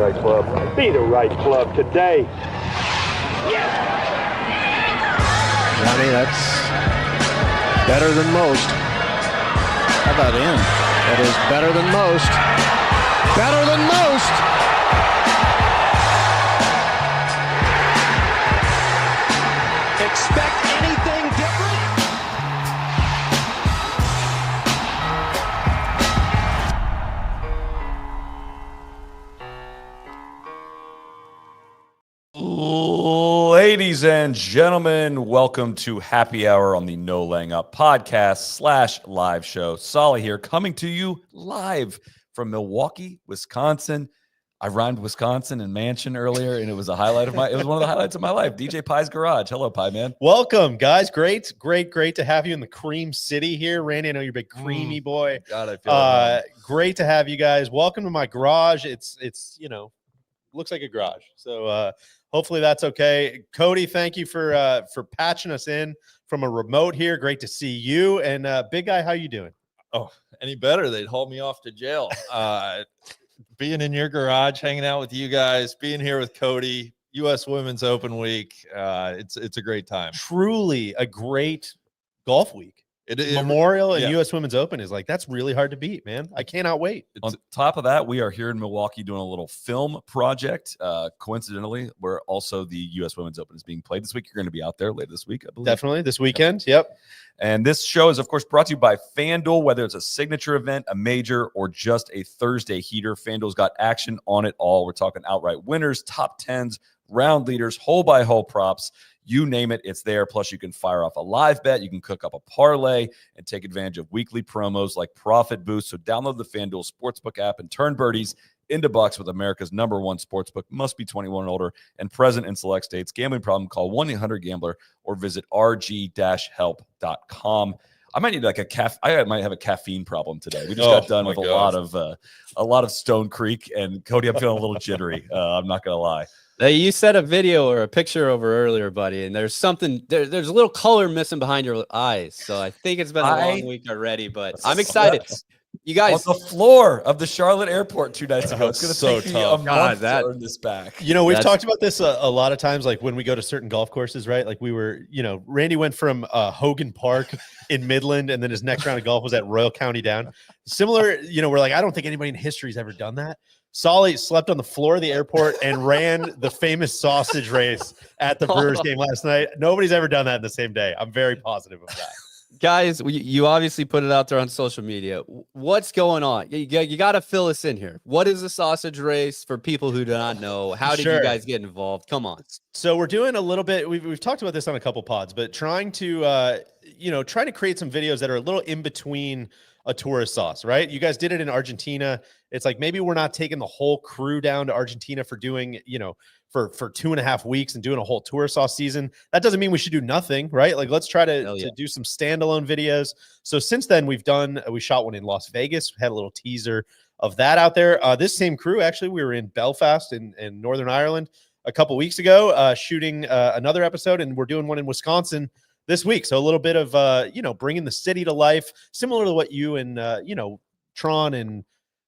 right club. Be the right club today. Johnny, that's better than most. How about in? That is better than most. Better than most. Expect anything different? Ladies and gentlemen, welcome to Happy Hour on the No Laying Up podcast / live show. Solly here, coming to you live from Milwaukee, Wisconsin. I rhymed Wisconsin and mansion earlier, and it was a highlight of it was one of the highlights of my life. DJ Pie's Garage. Hello, Pie Man. Welcome, guys. Great to have you in the Cream City here. Randy, I know you're a big creamy boy. God, I feel great to have you guys. Welcome to my garage. It's looks like a garage. So hopefully that's okay. Cody, thank you for patching us in from a remote here. Great to see you. And Big Guy, how you doing? Oh, any better? They'd haul me off to jail. Being in your garage, hanging out with you guys, being here with Cody, U.S. Women's Open Week. It's a great time. Truly a great golf week. It Memorial and U.S. Women's Open is that's really hard to beat, man. I cannot wait. On top of that, we are here in Milwaukee doing a little film project. Coincidentally, where also the U.S. Women's Open is being played this week. You're going to be out there later this week, I believe. Definitely this weekend. Yep. And this show is, of course, brought to you by FanDuel. Whether it's a signature event, a major, or just a Thursday heater, FanDuel's got action on it all. We're talking outright winners, top tens, round leaders, hole-by-hole props. You name it, it's there. Plus, you can fire off a live bet. You can cook up a parlay and take advantage of weekly promos like Profit Boost. So download the FanDuel Sportsbook app and turn birdies into bucks with America's #1 sportsbook. Must be 21 and older and present in select states. Gambling problem? Call 1-800-GAMBLER or visit rg-help.com. I might need I might have a caffeine problem today. We just got done with a lot of Stone Creek, and Cody, I'm feeling a little jittery. I'm not gonna lie. You said a video or a picture over earlier, buddy, and there's something there's a little color missing behind your eyes. So I think it's been a long week already, but I'm excited. You guys on the floor of the Charlotte airport 2 nights ago. It's going to take me a month to earn this back. We've talked about this a lot of times, like when we go to certain golf courses, right? Like we were, Randy went from Hogan Park in Midland, and then his next round of golf was at Royal County Down. Similar, we're like, I don't think anybody in history's ever done that. Solly slept on the floor of the airport and ran the famous sausage race at the Brewers game last night. Nobody's ever done that in the same day. I'm very positive of that. Guys, you obviously put it out there on social media. What's going on? You got to fill us in here. What is the sausage race for people who do not know? How did you guys get involved? Come on. So we're doing a little bit. We've talked about this on a couple pods, but trying to create some videos that are a little in between a tourist sauce, right? You guys did it in Argentina. It's like maybe we're not taking the whole crew down to Argentina for doing, for 2.5 weeks and doing a whole tourist sauce season. That doesn't mean we should do nothing, right? Like let's try to do some standalone videos. So since then we shot one in Las Vegas, had a little teaser of that out there. This same crew, actually, we were in Belfast in Northern Ireland a couple weeks ago, shooting another episode, and we're doing one in Wisconsin this week. So a little bit of, bringing the city to life, similar to what you and, Tron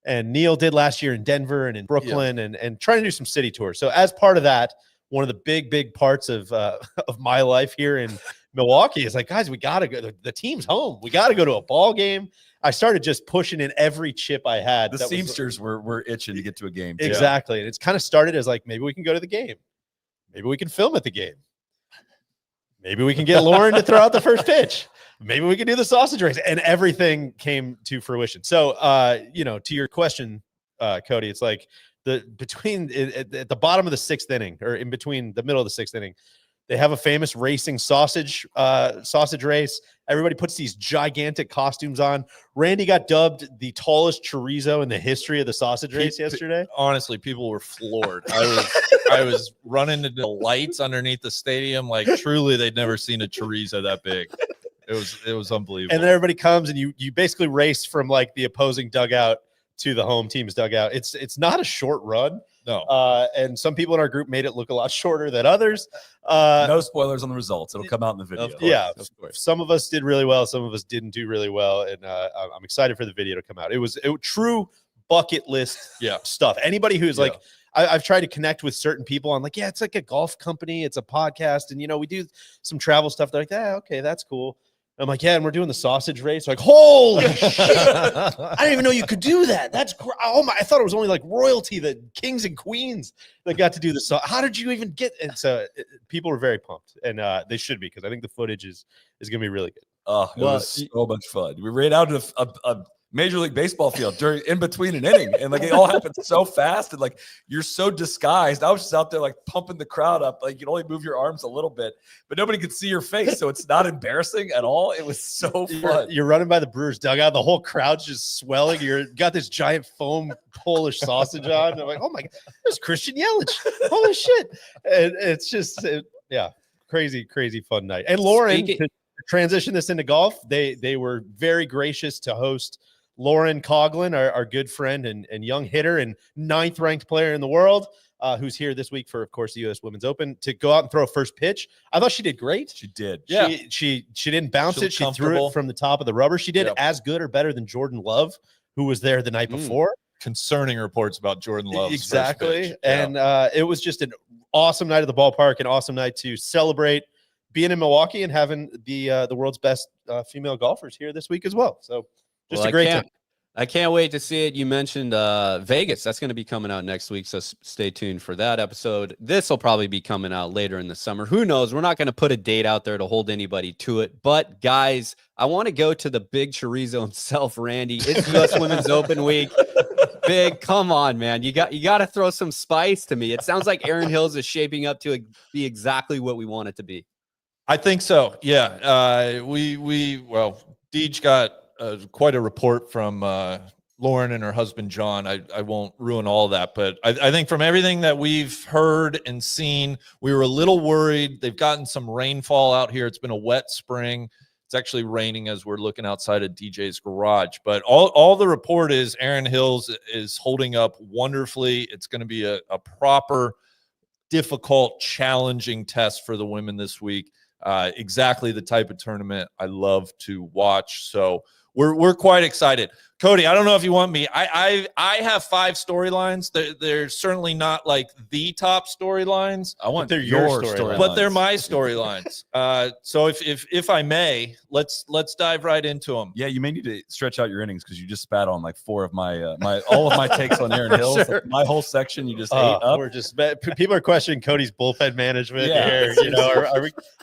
and Neil did last year in Denver and in Brooklyn, and trying to do some city tours. So as part of that, one of the big parts of my life here in Milwaukee is like, guys, we got to go. The team's home. We got to go to a ball game. I started just pushing in every chip I had. The Seamsters were itching to get to a game. Too. Exactly. And it's kind of started as like, maybe we can go to the game. Maybe we can film at the game. Maybe we can get Lauren to throw out the first pitch. Maybe we can do the sausage race, and everything came to fruition. So, to your question, Cody, it's like at the bottom of the sixth inning, or in between the middle of the sixth inning, they have a famous racing sausage race. Everybody puts these gigantic costumes on. Randy got dubbed the tallest chorizo in the history of the sausage race yesterday. Honestly, people were floored. I was running into the lights underneath the stadium. Like truly, they'd never seen a chorizo that big. It was unbelievable. And then everybody comes and you basically race from like the opposing dugout to the home team's dugout. It's not a short run. No. And some people in our group made it look a lot shorter than others. No spoilers on the results. It'll come out in the video. Of course. Some of us did really well. Some of us didn't do really well. And I'm excited for the video to come out. It was true bucket list stuff. Anybody who's like, I've tried to connect with certain people. I'm like, yeah, it's like a golf company, it's a podcast, and we do some travel stuff. They're like, okay, that's cool. I'm like, yeah, and we're doing the sausage race. Like, holy shit! I didn't even know you could do that. That's oh my! I thought it was only like royalty, the kings and queens that got to do this. So how did you even get? And so people were very pumped, and they should be, because I think the footage is going to be really good. Oh, it was so much fun. We ran out of a Major League Baseball field in between an inning, and like it all happened so fast, and like you're so disguised. I was just out there like pumping the crowd up. Like you can only move your arms a little bit, but nobody could see your face, so it's not embarrassing at all. It was so fun. You're running by the Brewers dugout, the whole crowd's just swelling. You're got this giant foam Polish sausage on. And I'm like, oh my god, there's Christian Yelich. Holy shit! And it's just crazy fun night. And Lauren, to transition this into golf, they were very gracious to host Lauren Coughlin, our good friend and young hitter and 9th ranked player in the world, who's here this week for, of course, the U.S. Women's Open, to go out and throw a first pitch. I thought she did great. She did. Yeah. She didn't bounce it. She threw it from the top of the rubber. She did as good or better than Jordan Love, who was there the night before. Concerning reports about Jordan Love. Exactly. And it was just an awesome night at the ballpark, an awesome night to celebrate being in Milwaukee and having the world's best female golfers here this week as well. So just a great time. I can't wait to see it. You mentioned Vegas. That's going to be coming out next week, so stay tuned for that episode. This will probably be coming out later in the summer. Who knows? We're not going to put a date out there to hold anybody to it. But, guys, I want to go to the big chorizo himself, Randy. It's U.S. Women's Open week. Big, come on, man. You got to throw some spice to me. It sounds like Erin Hills is shaping up to be exactly what we want it to be. I think so. Yeah. Deej got quite a report from Lauren and her husband, John. I won't ruin all of that, but I think from everything that we've heard and seen, we were a little worried. They've gotten some rainfall out here. It's been a wet spring. It's actually raining as we're looking outside of DJ's garage, but all the report is Erin Hills is holding up wonderfully. It's going to be a proper, difficult, challenging test for the women this week. Exactly the type of tournament I love to watch. So we're quite excited. Cody, I don't know if you want me. I have 5 storylines. They're certainly not like the top storylines. I want they're your storylines, but they're my storylines. So if I may, let's dive right into them. Yeah, you may need to stretch out your innings because you just spat on like 4 of my all of my takes on Erin Hills. Sure. Like my whole section you just ate up. We're just people are questioning Cody's bullpen management here.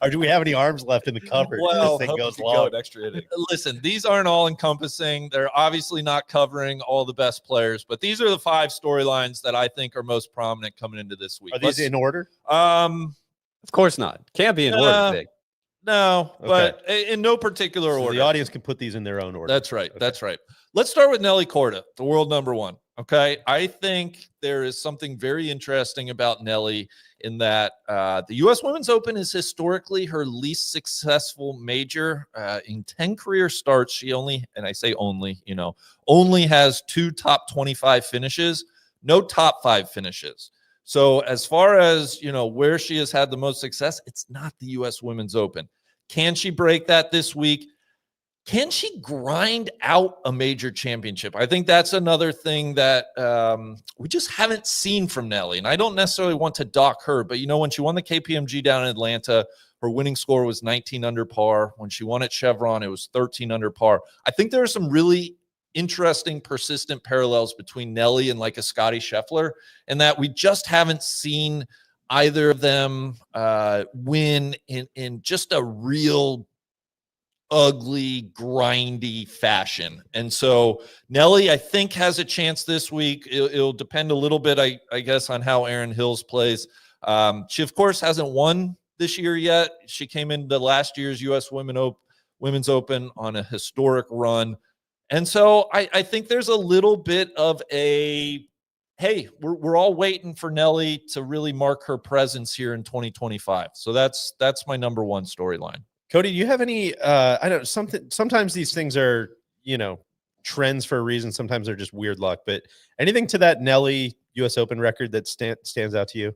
Do we have any arms left in the cupboard? Well, this thing goes Go long. an extra inning. Listen, these aren't all encompassing. They're obviously not covering all the best players, but these are the 5 storylines that I think are most prominent coming into this week. Are these in order? Of course not. Can't be in order, Big. No, Okay. but in no particular order. The audience can put these in their own order. That's right. Okay. That's right. Let's start with Nelly Korda, the world number 1. Okay. I think there is something very interesting about Nelly in that the U.S. Women's Open is historically her least successful major. In 10 career starts, she only has 2 top 25 finishes, no top 5 finishes. So as far as, where she has had the most success, it's not the U.S. Women's Open. Can she break that this week? Can she grind out a major championship? I think that's another thing that we just haven't seen from Nelly. And I don't necessarily want to dock her, but when she won the KPMG down in Atlanta, her winning score was 19 under par. When she won at Chevron, it was 13 under par. I think there are some really interesting, persistent parallels between Nelly and like a Scottie Scheffler, and that we just haven't seen either of them win in just a real ugly, grindy fashion. And so Nelly, I think, has a chance this week. It'll depend a little bit, I guess, on how Erin Hills plays. She, of course, hasn't won this year yet. She came into last year's U.S. Women's Open on a historic run. And so I think there's a little bit of a, hey, we're all waiting for Nelly to really mark her presence here in 2025. So that's my number 1 storyline. Cody, do you have any? I don't. Sometimes these things are, trends for a reason. Sometimes they're just weird luck. But anything to that Nelly U.S. Open record that stands out to you?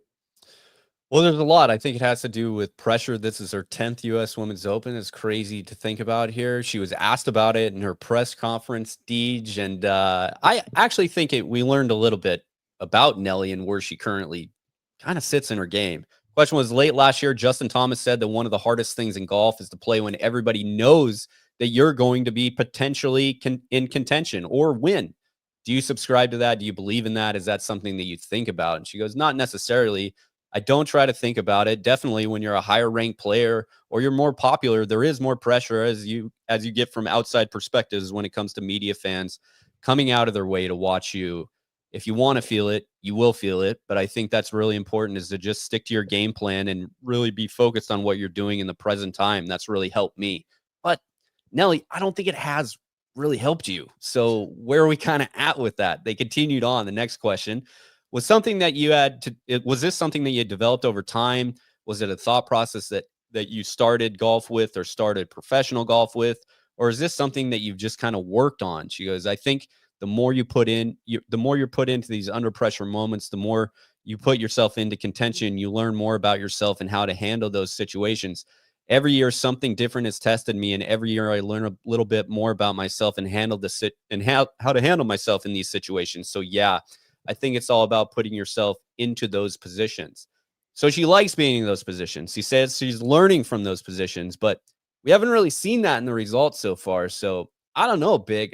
Well, there's a lot. I think it has to do with pressure. This is her 10th U.S. Women's Open. It's crazy to think about here. She was asked about it in her press conference, Deej, and I actually think we learned a little bit about Nelly and where she currently kind of sits in her game. Question was, late last year, Justin Thomas said that one of the hardest things in golf is to play when everybody knows that you're going to be potentially in contention or win. Do you subscribe to that? Do you believe in that? Is that something that you think about? And she goes, not necessarily. I don't try to think about it. Definitely when you're a higher ranked player or you're more popular, there is more pressure as you get from outside perspectives when it comes to media fans coming out of their way to watch you. If you want to feel it, you will feel it. But I think that's really important, is to just stick to your game plan and really be focused on what you're doing in the present time. That's really helped me. But Nelly, I don't think it has really helped you. So where are we kind of at with that? They continued on. The next question was something that you had to, was this something that you had developed over time? Was it a thought process that you started golf with or started professional golf with? Or is this something that you've just kind of worked on? She goes, I think the more you put in, the more you're put into these under pressure moments, the more you put yourself into contention, you learn more about yourself and how to handle those situations. Every year, something different has tested me, and every year I learn a little bit more about myself and how to handle myself in these situations. So yeah, I think it's all about putting yourself into those positions. So she likes being in those positions. She says she's learning from those positions, but we haven't really seen that in the results so far. So I don't know, Big.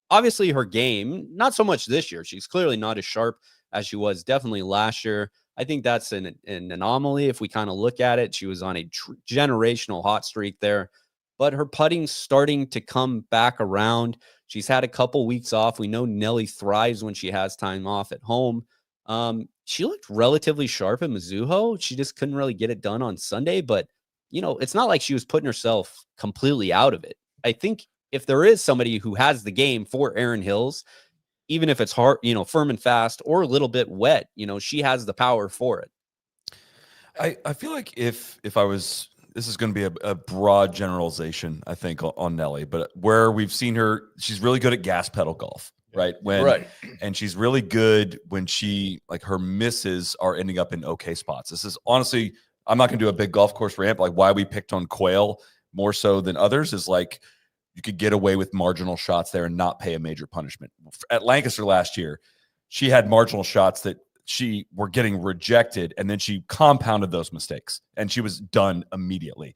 Obviously, her game, not so much this year. She's clearly not as sharp as she was definitely last year. I think that's an anomaly if we kind of look at it. She was on a generational hot streak there, but her putting's starting to come back around. She's had a couple weeks off. We know Nelly thrives when she has time off at home. She looked relatively sharp at Mizuho. She just couldn't really get it done on Sunday, but it's not like she was putting herself completely out of it. I think if there is somebody who has the game for Erin Hills, even if it's hard, firm and fast or a little bit wet, she has the power for it. I feel like if I was, this is going to be a broad generalization, I think, on Nelly, but where we've seen her, she's really good at gas pedal golf, right? And she's really good when her misses are ending up in okay spots. This is honestly, I'm not going to do a big golf course rant, like why we picked on Quayle more so than others is like, you could get away with marginal shots there and not pay a major punishment. At Lancaster last year, she had marginal shots that she were getting rejected, and then she compounded those mistakes, and she was done immediately.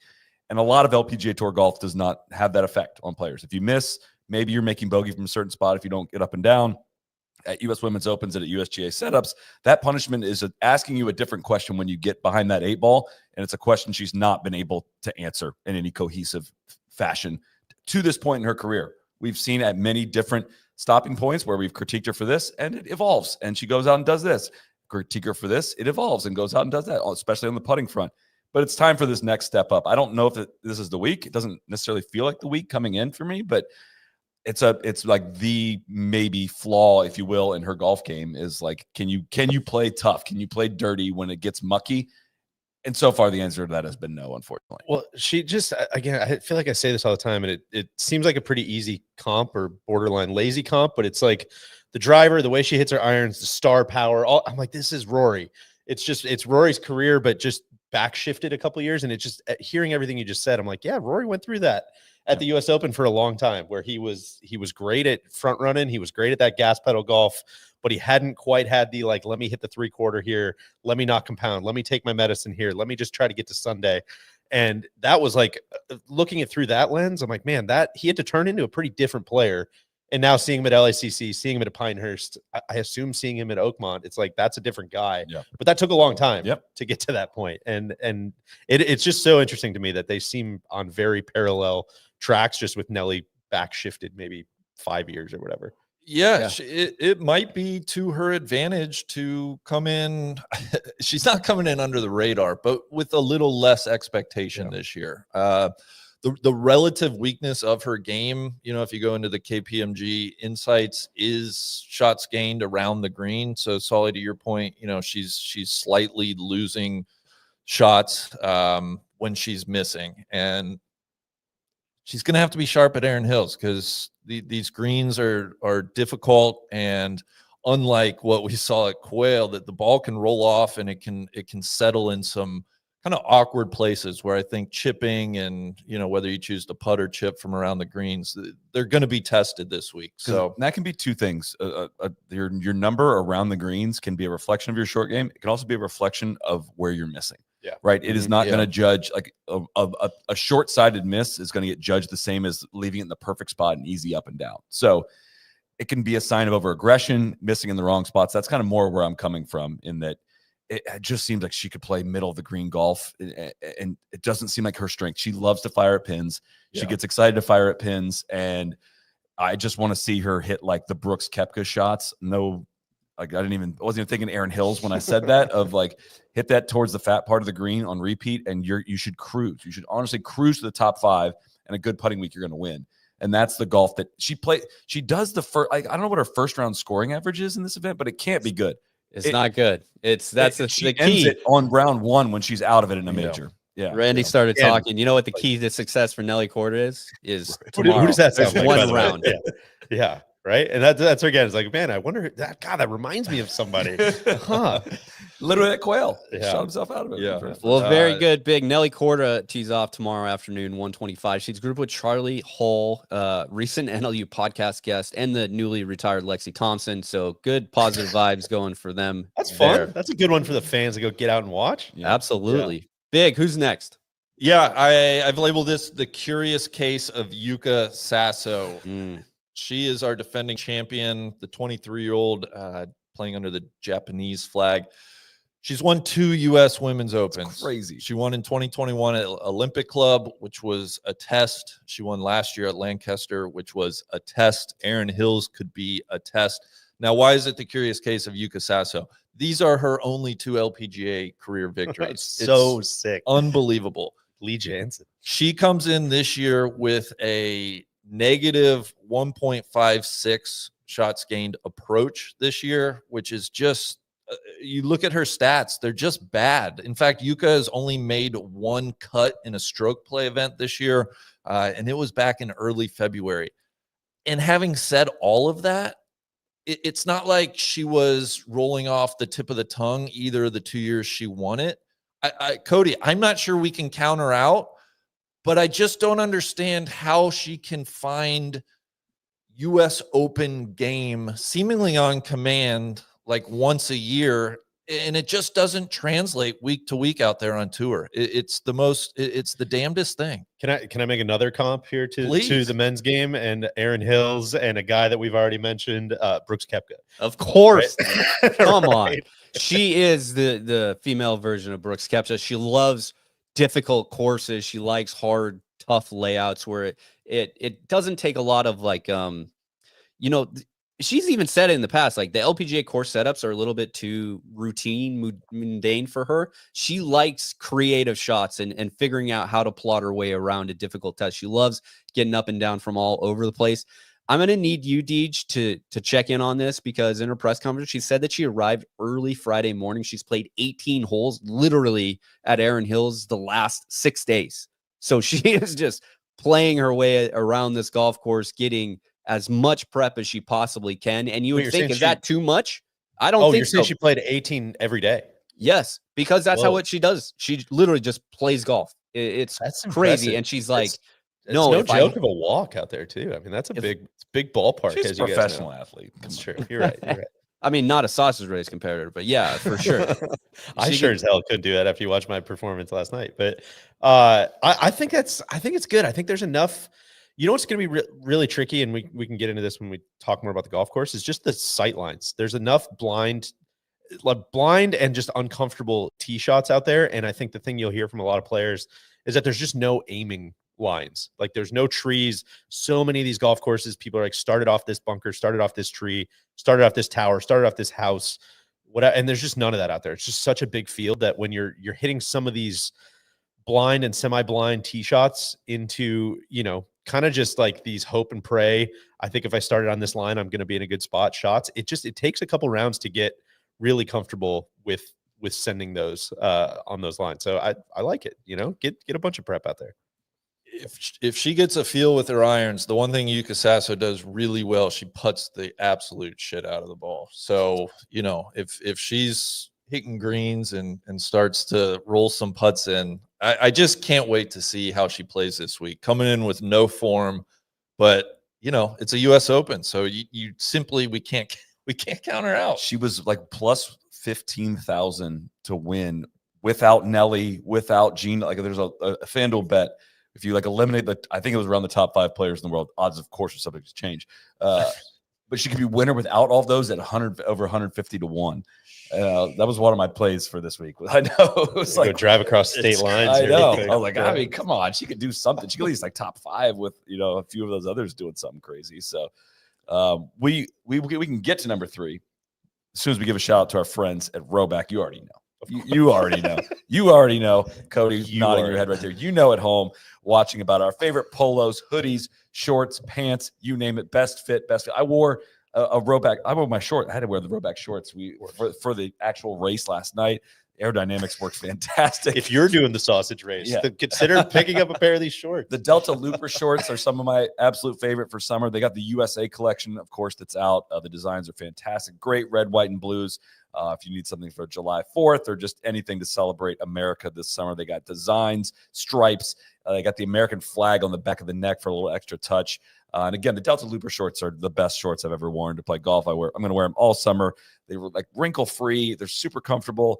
And a lot of LPGA Tour golf does not have that effect on players. If you miss, maybe you're making bogey from a certain spot if you don't get up and down. At U.S. Women's Opens and at USGA setups, that punishment is asking you a different question when you get behind that 8-ball, and it's a question she's not been able to answer in any cohesive fashion to this point in her career. We've seen at many different stopping points where we've critiqued her for this, and it evolves, and she goes out and does this. Critique her for this, it evolves and goes out and does that, especially on the putting front. But it's time for this next step up. I don't know if this is the week. It doesn't necessarily feel like the week coming in for me, but it's like the maybe flaw, if you will, in her golf game is like, can you play tough? Can you play dirty when it gets mucky? And so far, the answer to that has been no, unfortunately. Well, she just, again, I feel like I say this all the time, and it seems like a pretty easy comp or borderline lazy comp, but it's like the driver, the way she hits her irons, the star power. I'm like, this is Rory. It's Rory's career, but just back shifted a couple of years. And it just, hearing everything you just said, I'm like, yeah, Rory went through that at the U.S. Open for a long time, where he was great at front running. He was great at that gas pedal golf, but he hadn't quite had the, like, let me hit the 3/4 here. Let me not compound. Let me take my medicine here. Let me just try to get to Sunday. And that was like, looking at through that lens, I'm like, man, that he had to turn into a pretty different player. And now seeing him at LACC, seeing him at Pinehurst, I assume seeing him at Oakmont, it's like, that's a different guy. Yeah. But that took a long time to get to that point. And it's just so interesting to me that they seem on very parallel tracks, just with Nelly back shifted maybe 5 years or whatever. Yeah. It might be to her advantage to come in. She's not coming in under the radar, but with a little less expectation this year. The relative weakness of her game, if you go into the KPMG insights, is shots gained around the green. So, Solly, to your point, she's slightly losing shots when she's missing, and she's going to have to be sharp at Erin Hills, because these greens are difficult, and unlike what we saw at Quayle, that the ball can roll off and it can settle in some kind of awkward places where I think chipping and, whether you choose to putt or chip from around the greens, they're going to be tested this week. So that can be two things. Your number around the greens can be a reflection of your short game. It can also be a reflection of where you're missing. Yeah. Right. It is not Yeah. going to judge like a short-sighted miss is going to get judged the same as leaving it in the perfect spot and easy up and down. So it can be a sign of over-aggression, missing in the wrong spots. That's kind of more where I'm coming from, in that it just seems like she could play middle of the green golf, and it doesn't seem like her strength. She loves to fire at pins. She gets excited to fire at pins, and I just want to see her hit like the Brooks Koepka shots. No, like I wasn't even thinking Erin Hills when I said that, of like hit that towards the fat part of the green on repeat, and you should cruise. You should honestly cruise to the top 5, and a good putting week, you're going to win. And that's the golf that she played. She does the first. I don't know what her first round scoring average is in this event, but it can't be good. It's not good. The She key. ends it on round 1 when she's out of it in a major. Yeah. Randy started And- talking. You know what the key to success for Nelly Korda is? Who Tomorrow. does that sound There's like? one by the way? round. Yeah. Right. And that's again, it's like, man, I wonder that. God, that reminds me of somebody. Huh. Literally that quail. Yeah. Shot himself out of it. Yeah. Well, very good. Big Nelly Korda tees off tomorrow afternoon, 1:25. She's grouped with Charlie Hull, recent NLU podcast guest, and the newly retired Lexi Thompson. So good positive vibes going for them. That's fun. there. That's a good one for the fans to go get out and watch. Absolutely. Big. Who's next? Yeah, I've labeled this the curious case of Yuka Sasso. She is our defending champion, the 23-year-old playing under the Japanese flag. She's won 2 U.S. Women's Opens. Crazy. She won in 2021 at Olympic Club, which was a test. She won last year at Lancaster, which was a test. Erin Hills could be a test. Now, why is it the curious case of Yuka Sasso? These are her only 2 LPGA career victories. It's so sick. Unbelievable. Lee Jansen. She comes in this year with a negative 1.56 shots gained approach this year, which is just, you look at her stats, they're just bad. In fact, Yuka has only made 1 cut in a stroke play event this year, and it was back in early February. And having said all of that, it's not like she was rolling off the tip of the tongue either of the 2 years she won it. Cody, I'm not sure we can count her out, but I just don't understand how she can find U.S. Open game seemingly on command like once a year, and it just doesn't translate week to week out there on tour. It's the damnedest thing. Can I make another comp here to Please. the men's game and Erin Hills and a guy that we've already mentioned, Brooks Koepka? Of course. Right? Come on. Right. She is the female version of Brooks Koepka. She loves difficult courses. She likes hard, tough layouts where it doesn't take a lot of like she's even said it in the past, like the LPGA course setups are a little bit too routine, mundane for her. She likes creative shots and figuring out how to plot her way around a difficult test. She loves getting up and down from all over the place. I'm going to need you, Deej, to check in on this, because in her press conference, she said that she arrived early Friday morning. She's played 18 holes literally at Erin Hills the last 6 days. So she is just playing her way around this golf course, getting as much prep as she possibly can. And you would think, is that too much? I don't think you're saying so. she played 18 every day. Yes, because that's Whoa. what she does. She literally just plays golf. It's That's crazy. impressive. And she's like, It's no, no if I- joke of a walk out there too. I mean, that's a big ballpark. She's as a you guys professional know. athlete. That's true. You're right. You're right. I mean, not a sausage race competitor, but yeah, for sure. I She sure can- as hell couldn't do that after you watched my performance last night. But I think it's good. I think there's enough. You know what's going to be really tricky, and we can get into this when we talk more about the golf course, is just the sight lines. There's enough blind and just uncomfortable tee shots out there. And I think the thing you'll hear from a lot of players is that there's just no aiming lines. Like there's no trees. So many of these golf courses, people are like, started off this bunker, started off this tree, started off this tower, started off this house, and there's just none of that out there. It's just such a big field that when you're hitting some of these blind and semi-blind tee shots into, kind of just like these hope and pray, I think if I started on this line, I'm going to be in a good spot shots. It takes a couple rounds to get really comfortable with sending those on those lines. So I like it, get a bunch of prep out there. If she gets a feel with her irons, the one thing Yuka Sasso does really well, she putts the absolute shit out of the ball. So, if she's hitting greens and starts to roll some putts in. I just can't wait to see how she plays this week. Coming in with no form, but it's a U.S. Open, so you simply we can't count her out. She was like plus 15,000 to win without Nelly, without Gene. Like there's a FanDuel bet. If you like eliminate I think it was around the top 5 players in the world. Odds, of course, are subject to change. But she could be winner without all those at over 150 to 1. That was one of my plays for this week. I know it was like go drive across state lines. I know. Everything. I was like, I mean, come on, she could do something. She could at least like top 5 with a few of those others doing something crazy. So we can get to number 3 as soon as we give a shout out to our friends at Roback. You already know. You already know. You already know. Cody nodding your head right there. You know at home watching about our favorite polos, hoodies, shorts, pants, you name it. Best fit, best fit. I wore a Roback. I wore my short. I had to wear the Roback shorts for the actual race last night. Aerodynamics worked fantastic. If you're doing the sausage race, then consider picking up a pair of these shorts. The Delta Looper shorts are some of my absolute favorite for summer. They got the USA collection, of course, that's out. The designs are fantastic. Great red, white, and blues. If you need something for July 4th or just anything to celebrate America this summer, they got designs, stripes. They got the American flag on the back of the neck for a little extra touch. And again, the Delta Looper shorts are the best shorts I've ever worn to play golf. I'm going to wear them all summer. They were like wrinkle free. They're super comfortable.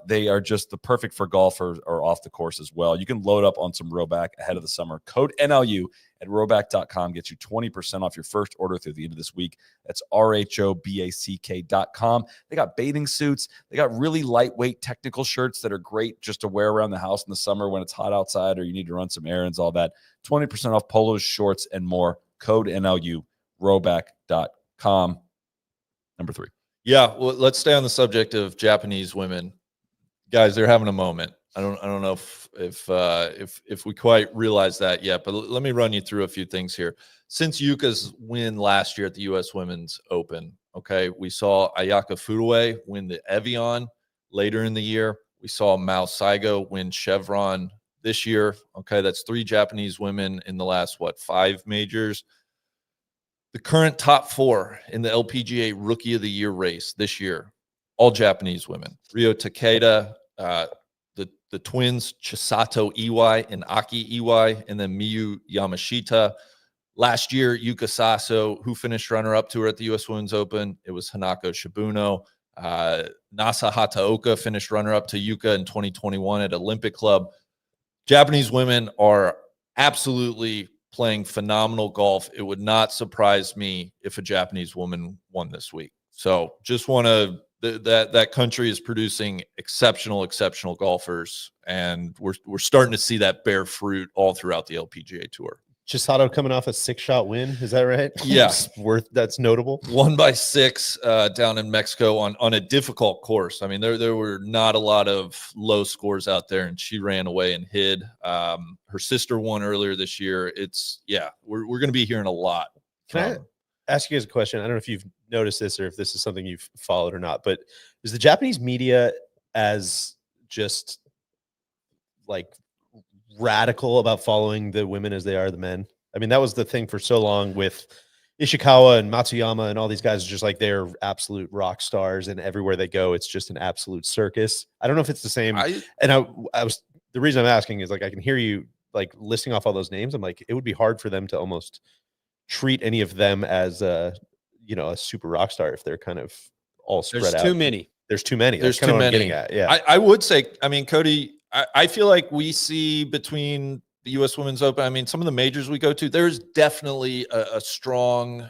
They are just the perfect for golfers or off the course as well. You can load up on some Roback ahead of the summer. Code NLU at roback.com gets you 20% off your first order through the end of this week. That's RHOBACK.com. They got bathing suits. They got really lightweight technical shirts that are great just to wear around the house in the summer when it's hot outside or you need to run some errands, all that. 20% off polos, shorts, and more. Code NLU, roback.com. Number 3. Yeah, well, let's stay on the subject of Japanese women. Guys, they're having a moment. I don't know if we quite realize that yet, but let me run you through a few things here. Since Yuka's win last year at the U.S. Women's Open, okay, we saw Ayaka Furue win the Evian later in the year. We saw Mao Saigo win Chevron this year. Okay, that's 3 Japanese women in the last, 5 majors. The current top 4 in the LPGA Rookie of the Year race this year, all Japanese women. Ryo Takeda, the twins, Chisato Iwai and Aki Iwai, and then Miyu Yamashita. Last year, Yuka Saso, who finished runner-up to her at the U.S. Women's Open, it was Hanako Shibuno. Nasa Hataoka finished runner-up to Yuka in 2021 at Olympic Club. Japanese women are absolutely playing phenomenal golf. It would not surprise me if a Japanese woman won this week. So just want to that country is producing exceptional golfers, and we're starting to see that bear fruit all throughout the LPGA Tour. Chisato coming off a 6-shot win, is that right? Yeah, that's notable. Won by 6 down in Mexico on a difficult course. I mean, there were not a lot of low scores out there, and she ran away and hid. Her sister won earlier this year. We're going to be hearing a lot. Can I ask you guys a question? I don't know if you've noticed this or if this is something you've followed or not, but is the Japanese media as just like radical about following the women as they are the men? I mean, that was the thing for so long with Ishikawa and Matsuyama and all these guys, just like they're absolute rock stars, and everywhere they go, it's just an absolute circus. I don't know if it's the same. I was the reason I'm asking is like I can hear you like listing off all those names. I'm like, it would be hard for them to almost treat any of them as a super rock star if they're kind of all spread out. There's too many. There's too many. There's That's too kind of many. What I'm getting at. Yeah. I would say, I mean, Cody, I feel like we see between the U.S. Women's Open, I mean, some of the majors we go to, there's definitely a strong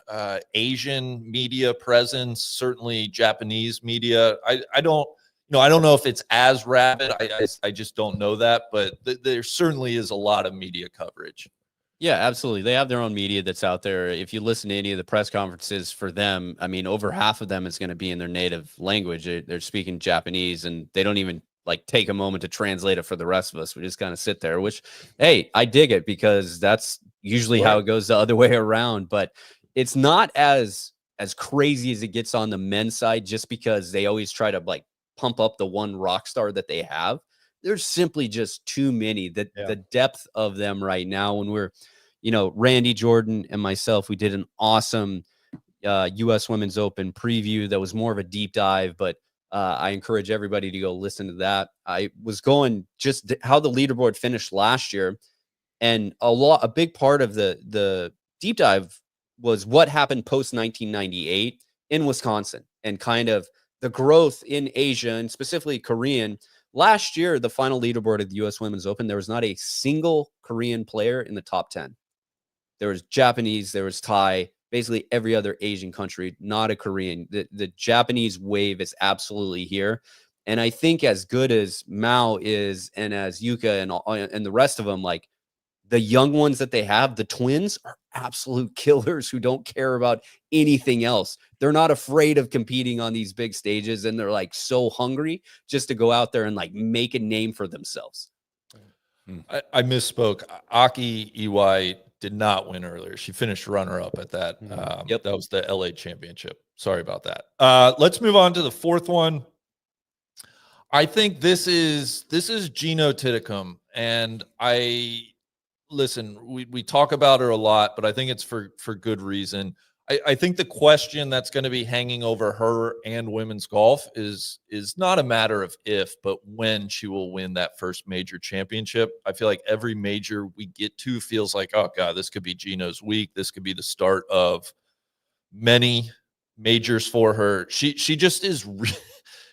Asian media presence, certainly Japanese media. I don't know if it's as rabid. I just don't know that, but there certainly is a lot of media coverage. Yeah, absolutely. They have their own media that's out there. If you listen to any of the press conferences for them, I mean, over half of them is going to be in their native language. They're speaking Japanese, and they don't even like take a moment to translate it for the rest of us. We just kind of sit there, which, hey, I dig it because that's usually how it goes the other way around. But it's not as crazy as it gets on the men's side, just because they always try to like pump up the one rock star that they have. There's simply just too many. The depth of them right now, when we're, Randy Jordan and myself, we did an awesome U.S. Women's Open preview that was more of a deep dive, but I encourage everybody to go listen to that. I was going just how the leaderboard finished last year, and a big part of the deep dive was what happened post 1998 in Wisconsin, and kind of the growth in Asia and specifically Korean. Last year, the final leaderboard of the U.S. Women's Open, there was not a single Korean player in the top 10. There was Japanese, there was Thai, basically every other Asian country, not a Korean. The Japanese wave is absolutely here. And I think as good as Mao is, and as Yuka and the rest of them, like the young ones that they have, the twins are absolute killers who don't care about anything else. They're not afraid of competing on these big stages, and they're like so hungry just to go out there and like make a name for themselves. I misspoke. Aki Iwai did not win earlier. She finished runner-up at that. That was the LA Championship. Sorry about that. Let's move on to the fourth one. I think this is Gino Titicum, and listen, we talk about her a lot, but I think it's for good reason. I think the question that's going to be hanging over her and women's golf is not a matter of if, but when she will win that first major championship. I feel like every major we get to feels like, oh God, this could be Gino's week. This could be the start of many majors for her. She just is.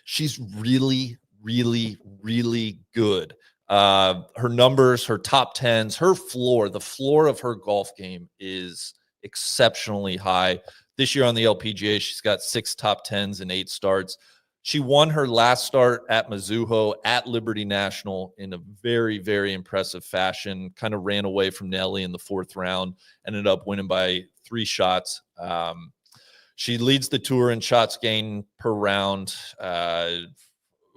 She's really, really, really good. Her numbers, her top tens, her floor, the floor of her golf game is exceptionally high. This year on the LPGA, she's got 6 top tens and 8 starts. She won her last start at Mizuho at Liberty National in a very, very impressive fashion. Kind of ran away from Nelly in the 4th round, ended up winning by 3 shots. She leads the tour in shots gained per round.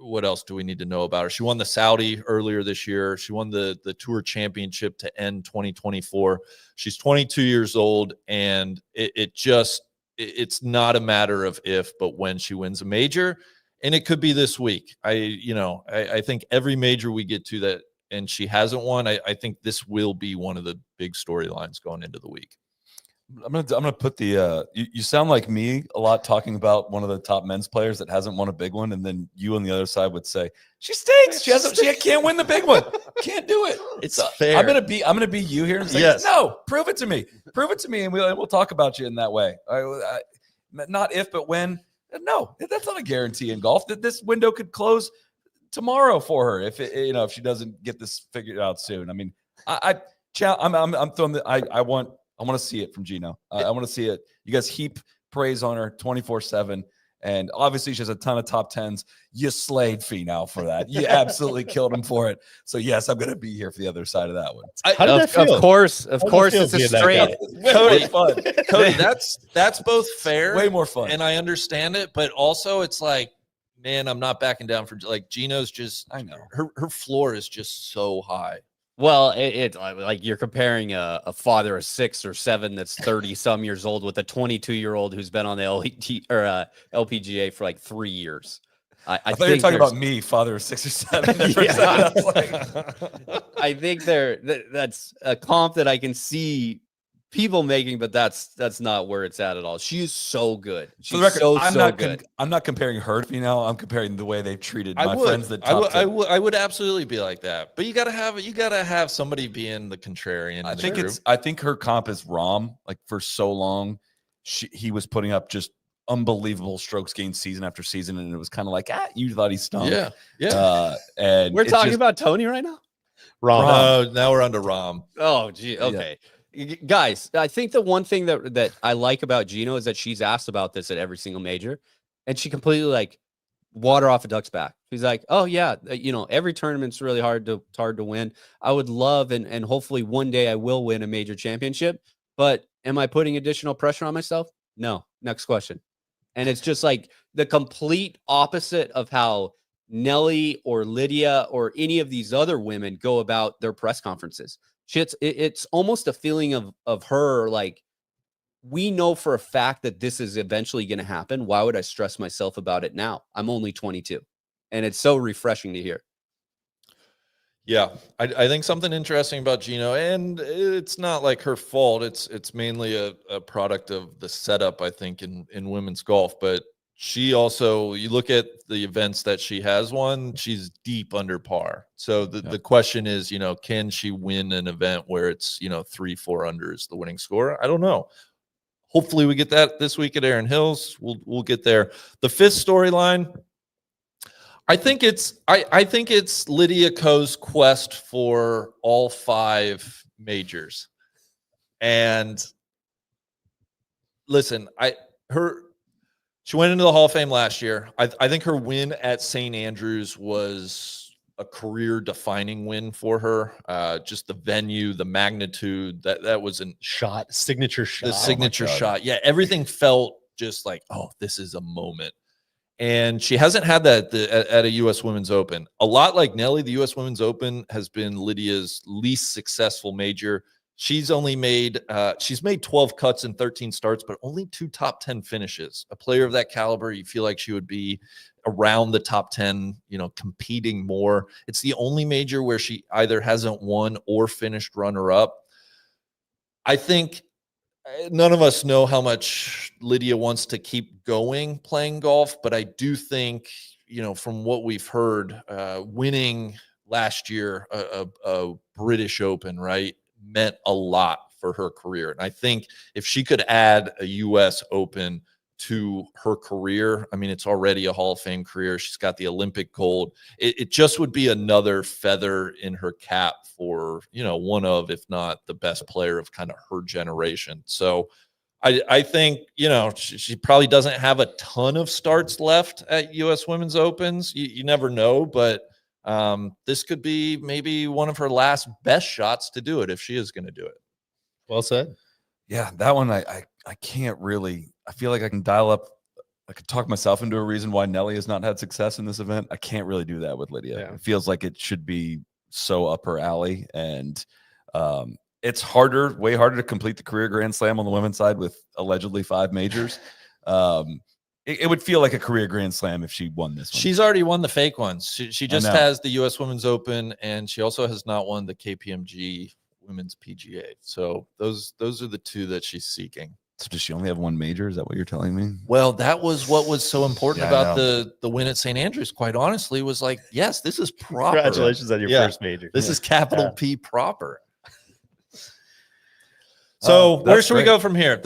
What else do we need to know about her? She won the Saudi earlier this year. She won the Tour Championship to end 2024. She's 22 years old, and it's not a matter of if, but when she wins a major, and it could be this week. I think every major we get to that, and she hasn't won, I think this will be one of the big storylines going into the week. I'm gonna put the you sound like me a lot talking about one of the top men's players that hasn't won a big one, and then you on the other side would say she stinks. She can't win the big one. Can't do it. It's fair. I'm gonna be you here and say yes. No, prove it to me, and we'll talk about you in that way. Not if, but when. No, that's not a guarantee in golf. That this window could close tomorrow for her if she doesn't get this figured out soon. I mean, I'm throwing I want to see it from Gino. I want to see it. You guys heap praise on her 24/7. And obviously she has a ton of top tens. You slayed Finau for that. You absolutely killed him for it. So yes, I'm going to be here for the other side of that one. How did that feel? Of course, it's a straight. Cody, fun. Cody, that's both fair. Way more fun. And I understand it, but also it's like, man, I'm not backing down for like Gino's just, I know her floor is just so high. Well, it's like you're comparing a father of 6 or 7 that's 30 some years old with a 22-year-old who's been on the LPGA for like 3 years. I thought you were talking about me, father of 6 or 7. Yeah. I think that's a comp that I can see people making, but that's not where it's at all. She is so good. She's good. I'm not comparing her to Finau. I'm comparing the way they've treated my friends. I would absolutely be like that. But you gotta have somebody being the contrarian. I think her comp is Rahm. Like for so long, he was putting up just unbelievable strokes gained season after season, and it was kind of like, you thought he stunk. Yeah. And we're talking about Tony right now. Rahm. Now we're on to Rahm. Oh, gee. Okay. Yeah. Guys, I think the one thing that I like about Gino is that she's asked about this at every single major, and she completely like water off a duck's back. She's like, oh yeah, every tournament's really hard to win. I would love and hopefully one day I will win a major championship, but am I putting additional pressure on myself? No. Next question. And it's just like the complete opposite of how Nelly or Lydia or any of these other women go about their press conferences. It's almost a feeling of her like, we know for a fact that this is eventually going to happen. Why would I stress myself about it now? I'm only 22. And it's so refreshing to hear. Yeah, I think something interesting about Gino, and it's not like her fault. It's mainly a product of the setup, I think, in women's golf. But She also, you look at the events that she has won, she's deep under par. So the question is, can she win an event where it's, 3-4 under is the winning score? I don't know. Hopefully we get that this week at Erin Hills. We'll get there. The fifth storyline, I think it's Lydia Ko's quest for all 5 majors. And listen, she went into the Hall of Fame last year. I think her win at St. Andrews was a career-defining win for her. Just the venue, the magnitude, that was a signature shot. The signature shot. Yeah, everything felt just like, oh, this is a moment. And she hasn't had that at a U.S. Women's Open. A lot like Nelly, the U.S. Women's Open has been Lydia's least successful major. She's made 12 cuts in 13 starts, but only 2 top 10 finishes. A player of that caliber, you feel like she would be around the top 10, competing more. It's the only major where she either hasn't won or finished runner-up. I think none of us know how much Lydia wants to keep going playing golf, but I do think, from what we've heard, winning last year a British Open, right, meant a lot for her career. And I think if she could add a U.S. Open to her career, I mean, it's already a Hall of Fame career. She's got the Olympic gold. It just would be another feather in her cap for, one of, if not the best player of kind of her generation. So I think, she probably doesn't have a ton of starts left at U.S. Women's Opens. You never know, but this could be maybe one of her last best shots to do it if she is going to do it. Well said. Yeah, that one I can't really. I feel like I can dial up. I could talk myself into a reason why Nelly has not had success in this event. I can't really do that with Lydia. Yeah. It feels like it should be so up her alley, and it's way harder to complete the career Grand Slam on the women's side with allegedly 5 majors. It would feel like a career Grand Slam if she won this one. She's already won the fake ones. She just has the U.S. Women's Open, and she also has not won the KPMG Women's PGA. So those are the 2 that she's seeking. So does she only have 1 major? Is that what you're telling me? Well, that was what was so important about the win at St. Andrews, quite honestly, was like, yes, this is proper. Congratulations on your first major. This is capital P proper. So where should we go from here?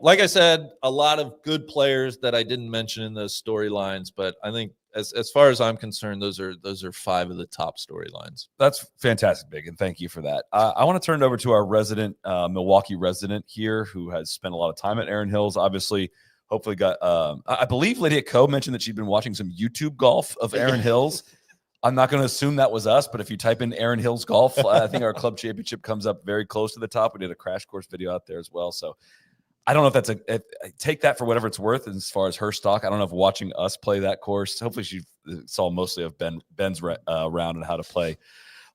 Like I said, a lot of good players that I didn't mention in those storylines, but I think as far as I'm concerned, those are 5 of the top storylines. That's fantastic, Big, and thank you for that. I want to turn it over to our resident Milwaukee resident here, who has spent a lot of time at Erin Hills. Obviously, hopefully got. I believe Lydia Ko mentioned that she'd been watching some YouTube golf of Erin Hills. I'm not going to assume that was us, but if you type in Erin Hills Golf, I think our club championship comes up very close to the top. We did a crash course video out there as well. So I don't know if I take that for whatever it's worth as far as her stock. I don't know if watching us play that course, hopefully she saw mostly of Ben's round and how to play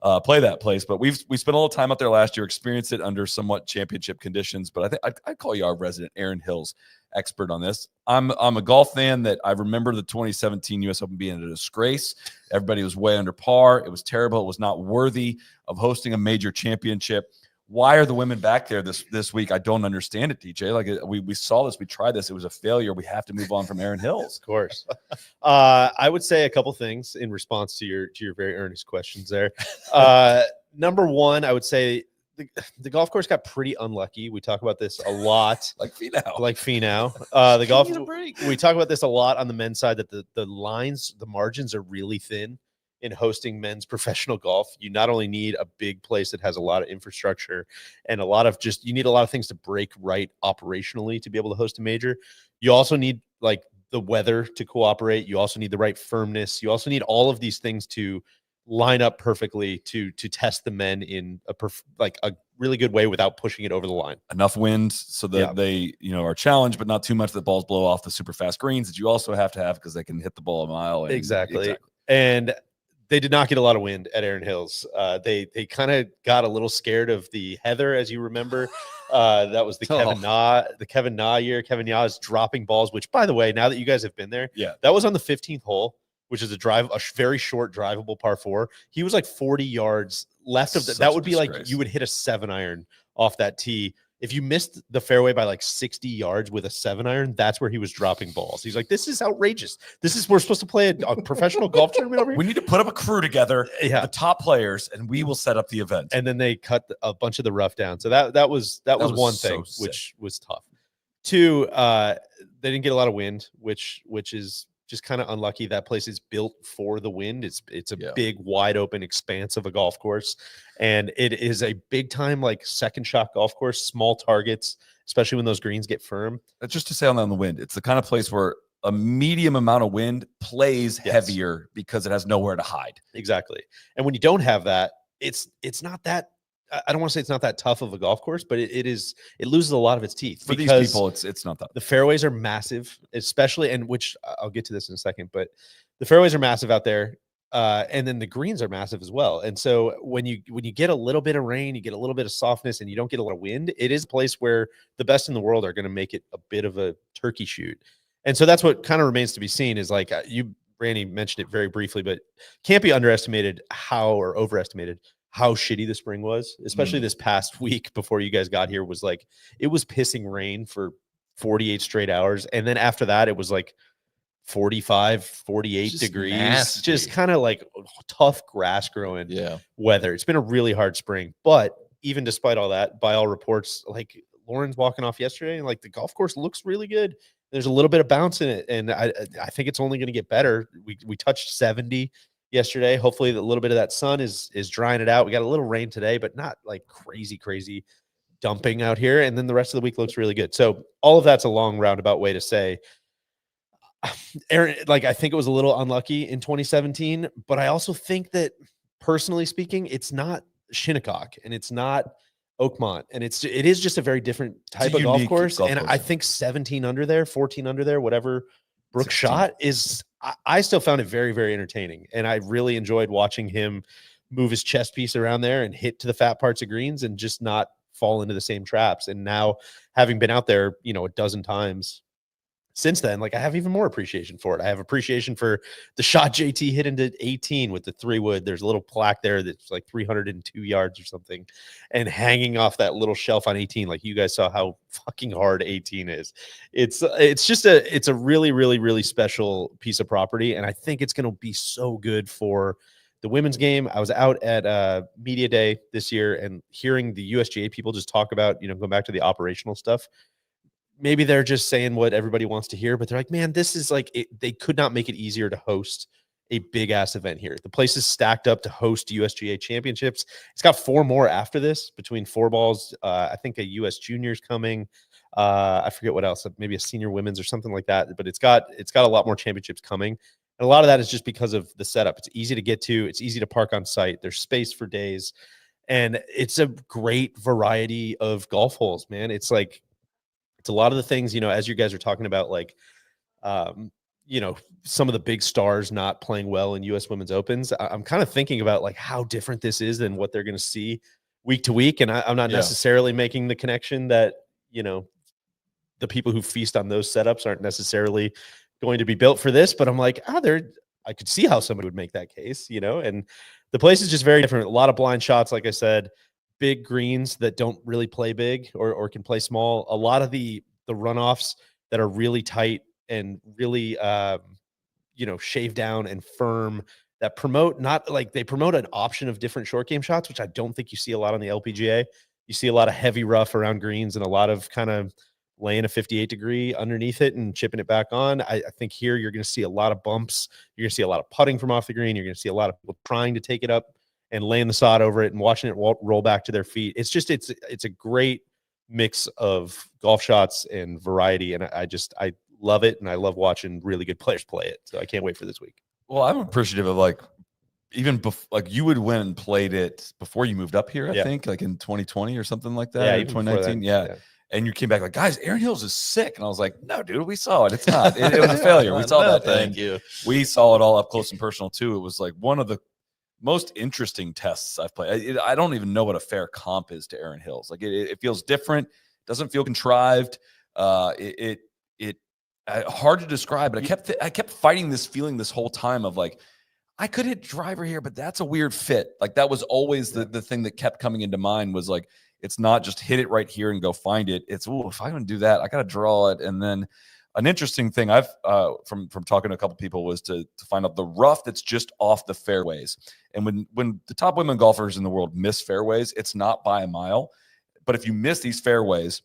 that place. But we spent a little time out there last year, experienced it under somewhat championship conditions. But I think I'd call you our resident Erin Hills expert on this. I'm a golf fan that I remember the 2017 U.S. Open being a disgrace. Everybody was way under par. It was terrible. It was not worthy of hosting a major championship. Why are the women back there this week? I don't understand it, DJ. Like we saw this, we tried this. It was a failure. We have to move on from Erin Hills. Of course. I would say a couple things in response to your very earnest questions there. Number one, I would say the golf course got pretty unlucky. We talk about this a lot. Like Finau. The golf. We talk about this a lot on the men's side that the lines, the margins are really thin in hosting men's professional golf. You not only need a big place that has a lot of infrastructure and you need a lot of things to break right operationally to be able to host a major. You also need like the weather to cooperate. You also need the right firmness. You also need all of these things to line up perfectly to test the men in a really good way without pushing it over the line. Enough wind so that they are challenged, but not too much that balls blow off the super fast greens that you also have to have because they can hit the ball a mile. Exactly. And they did not get a lot of wind at Erin Hills. They kind of got a little scared of the heather, as you remember. That was the Kevin Na year. Kevin Na is dropping balls, which, by the way, now that you guys have been there, that was on the 15th hole, which is a very short drivable par 4. He was like 40 yards left of that. That would be like you would hit a 7-iron off that tee. if you missed the fairway by like 60 yards with a 7-iron, that's where he was dropping balls. He's like, this is outrageous. We're supposed to play a professional golf tournament over here. We need to put up a crew together, Yeah. the top players, and we will set up the event. And then they cut a bunch of the rough down. So that was one so thing, sick. which was tough. Two, they didn't get a lot of wind, which is just kind of unlucky. That place is built for the wind. It's a big, wide open expanse of a golf course. And it is a big time, like second shot golf course, small targets, especially when those greens get firm. Just to say on the wind, it's the kind of place where a medium amount of wind plays heavier because it has nowhere to hide. Exactly. And when you don't have that, it's not that, I don't want to say it's not that tough of a golf course, but it loses a lot of its teeth. For these people, it's not that. The fairways are massive, especially, and which I'll get to this in a second, but the fairways are massive out there. And then the greens are massive as well. And so when you get a little bit of rain, you get a little bit of softness, and you don't get a lot of wind, it is a place where the best in the world are going to make it a bit of a turkey shoot. And so that's what kind of remains to be seen is like Randy mentioned it very briefly, but can't be underestimated or overestimated how shitty the spring was, especially this past week before you guys got here. Was like, it was pissing rain for 48 straight hours. And then after that, it was like 45, 48 degrees, nasty. just kind of like tough grass growing weather. It's been a really hard spring, but even despite all that, by all reports, like Lauren's walking off yesterday and like the golf course looks really good. There's a little bit of bounce in it. And I think it's only going to get better. We touched 70 yesterday. Hopefully a little bit of that sun is drying it out. We got a little rain today, but not like crazy dumping out here. And then the rest of the week looks really good. So all of that's a long roundabout way to say, Erin, like, I think it was a little unlucky in 2017, but I also think that personally speaking, it's not Shinnecock and it's not Oakmont, and it is just a very different type of golf course. And I think 17 under there, 14 under there, whatever Brooks shot is, I still found it very, very entertaining. And I really enjoyed watching him move his chest piece around there and hit to the fat parts of greens and just not fall into the same traps. And now, having been out there, a dozen times since then, like, I have even more appreciation for it. I have appreciation for the shot JT hit into 18 with the 3-wood. There's a little plaque there that's like 302 yards or something, and hanging off that little shelf on 18. Like, you guys saw how fucking hard 18 is. It's a really, really, really special piece of property. And I think it's going to be so good for the women's game. I was out at media day this year and hearing the USGA people just talk about, going back to the operational stuff. Maybe they're just saying what everybody wants to hear, but they're like, man, this is like, they could not make it easier to host a big ass event here. The place is stacked up to host USGA championships. It's got 4 more after this between 4 balls. I think a US juniors coming. I forget what else, maybe a senior women's or something like that, but it's got a lot more championships coming. And a lot of that is just because of the setup. It's easy to get to, it's easy to park on site. There's space for days, and it's a great variety of golf holes, man. It's like, it's a lot of the things, as you guys are talking about, like, some of the big stars not playing well in US Women's Opens. I'm kind of thinking about like how different this is than what they're going to see week to week. And I'm not necessarily making the connection that, the people who feast on those setups aren't necessarily going to be built for this, but I'm like, I could see how somebody would make that case, and the place is just very different. A lot of blind shots, like I said, big greens that don't really play big or can play small. A lot of the runoffs that are really tight and really, shaved down and firm, that promote they promote an option of different short game shots, which I don't think you see a lot on the LPGA. You see a lot of heavy rough around greens and a lot of kind of laying a 58 degree underneath it and chipping it back on. I think here you're going to see a lot of bumps. You're going to see a lot of putting from off the green. You're going to see a lot of people trying to take it up and laying the sod over it and watching it roll back to their feet. It's just, it's a great mix of golf shots and variety. And I love it. And I love watching really good players play it. So I can't wait for this week. Well, I'm appreciative of even like you would win and played it before you moved up here, I think, like in 2020 or something like that. Yeah, 2019. Yeah. And you came back like, guys, Erin Hills is sick. And I was like, no, dude, we saw it. It's not. It was a failure. We saw that thing. Thank you. We saw it all up close and personal too. It was like one of the most interesting tests I've played. I don't even know what a fair comp is to Erin Hills. Like it feels different. Doesn't feel contrived. Hard to describe, but I kept fighting this feeling this whole time of like, I could hit driver here, but that's a weird fit. Like that was always the thing that kept coming into mind was like, It's not just hit it right here and go find it. It's, oh, if I'm going to do that, I got to draw it. And then an interesting thing I've from talking to a couple people was to find out the rough that's just off the fairways. And when the top women golfers in the world miss fairways, it's not by a mile. But if you miss these fairways,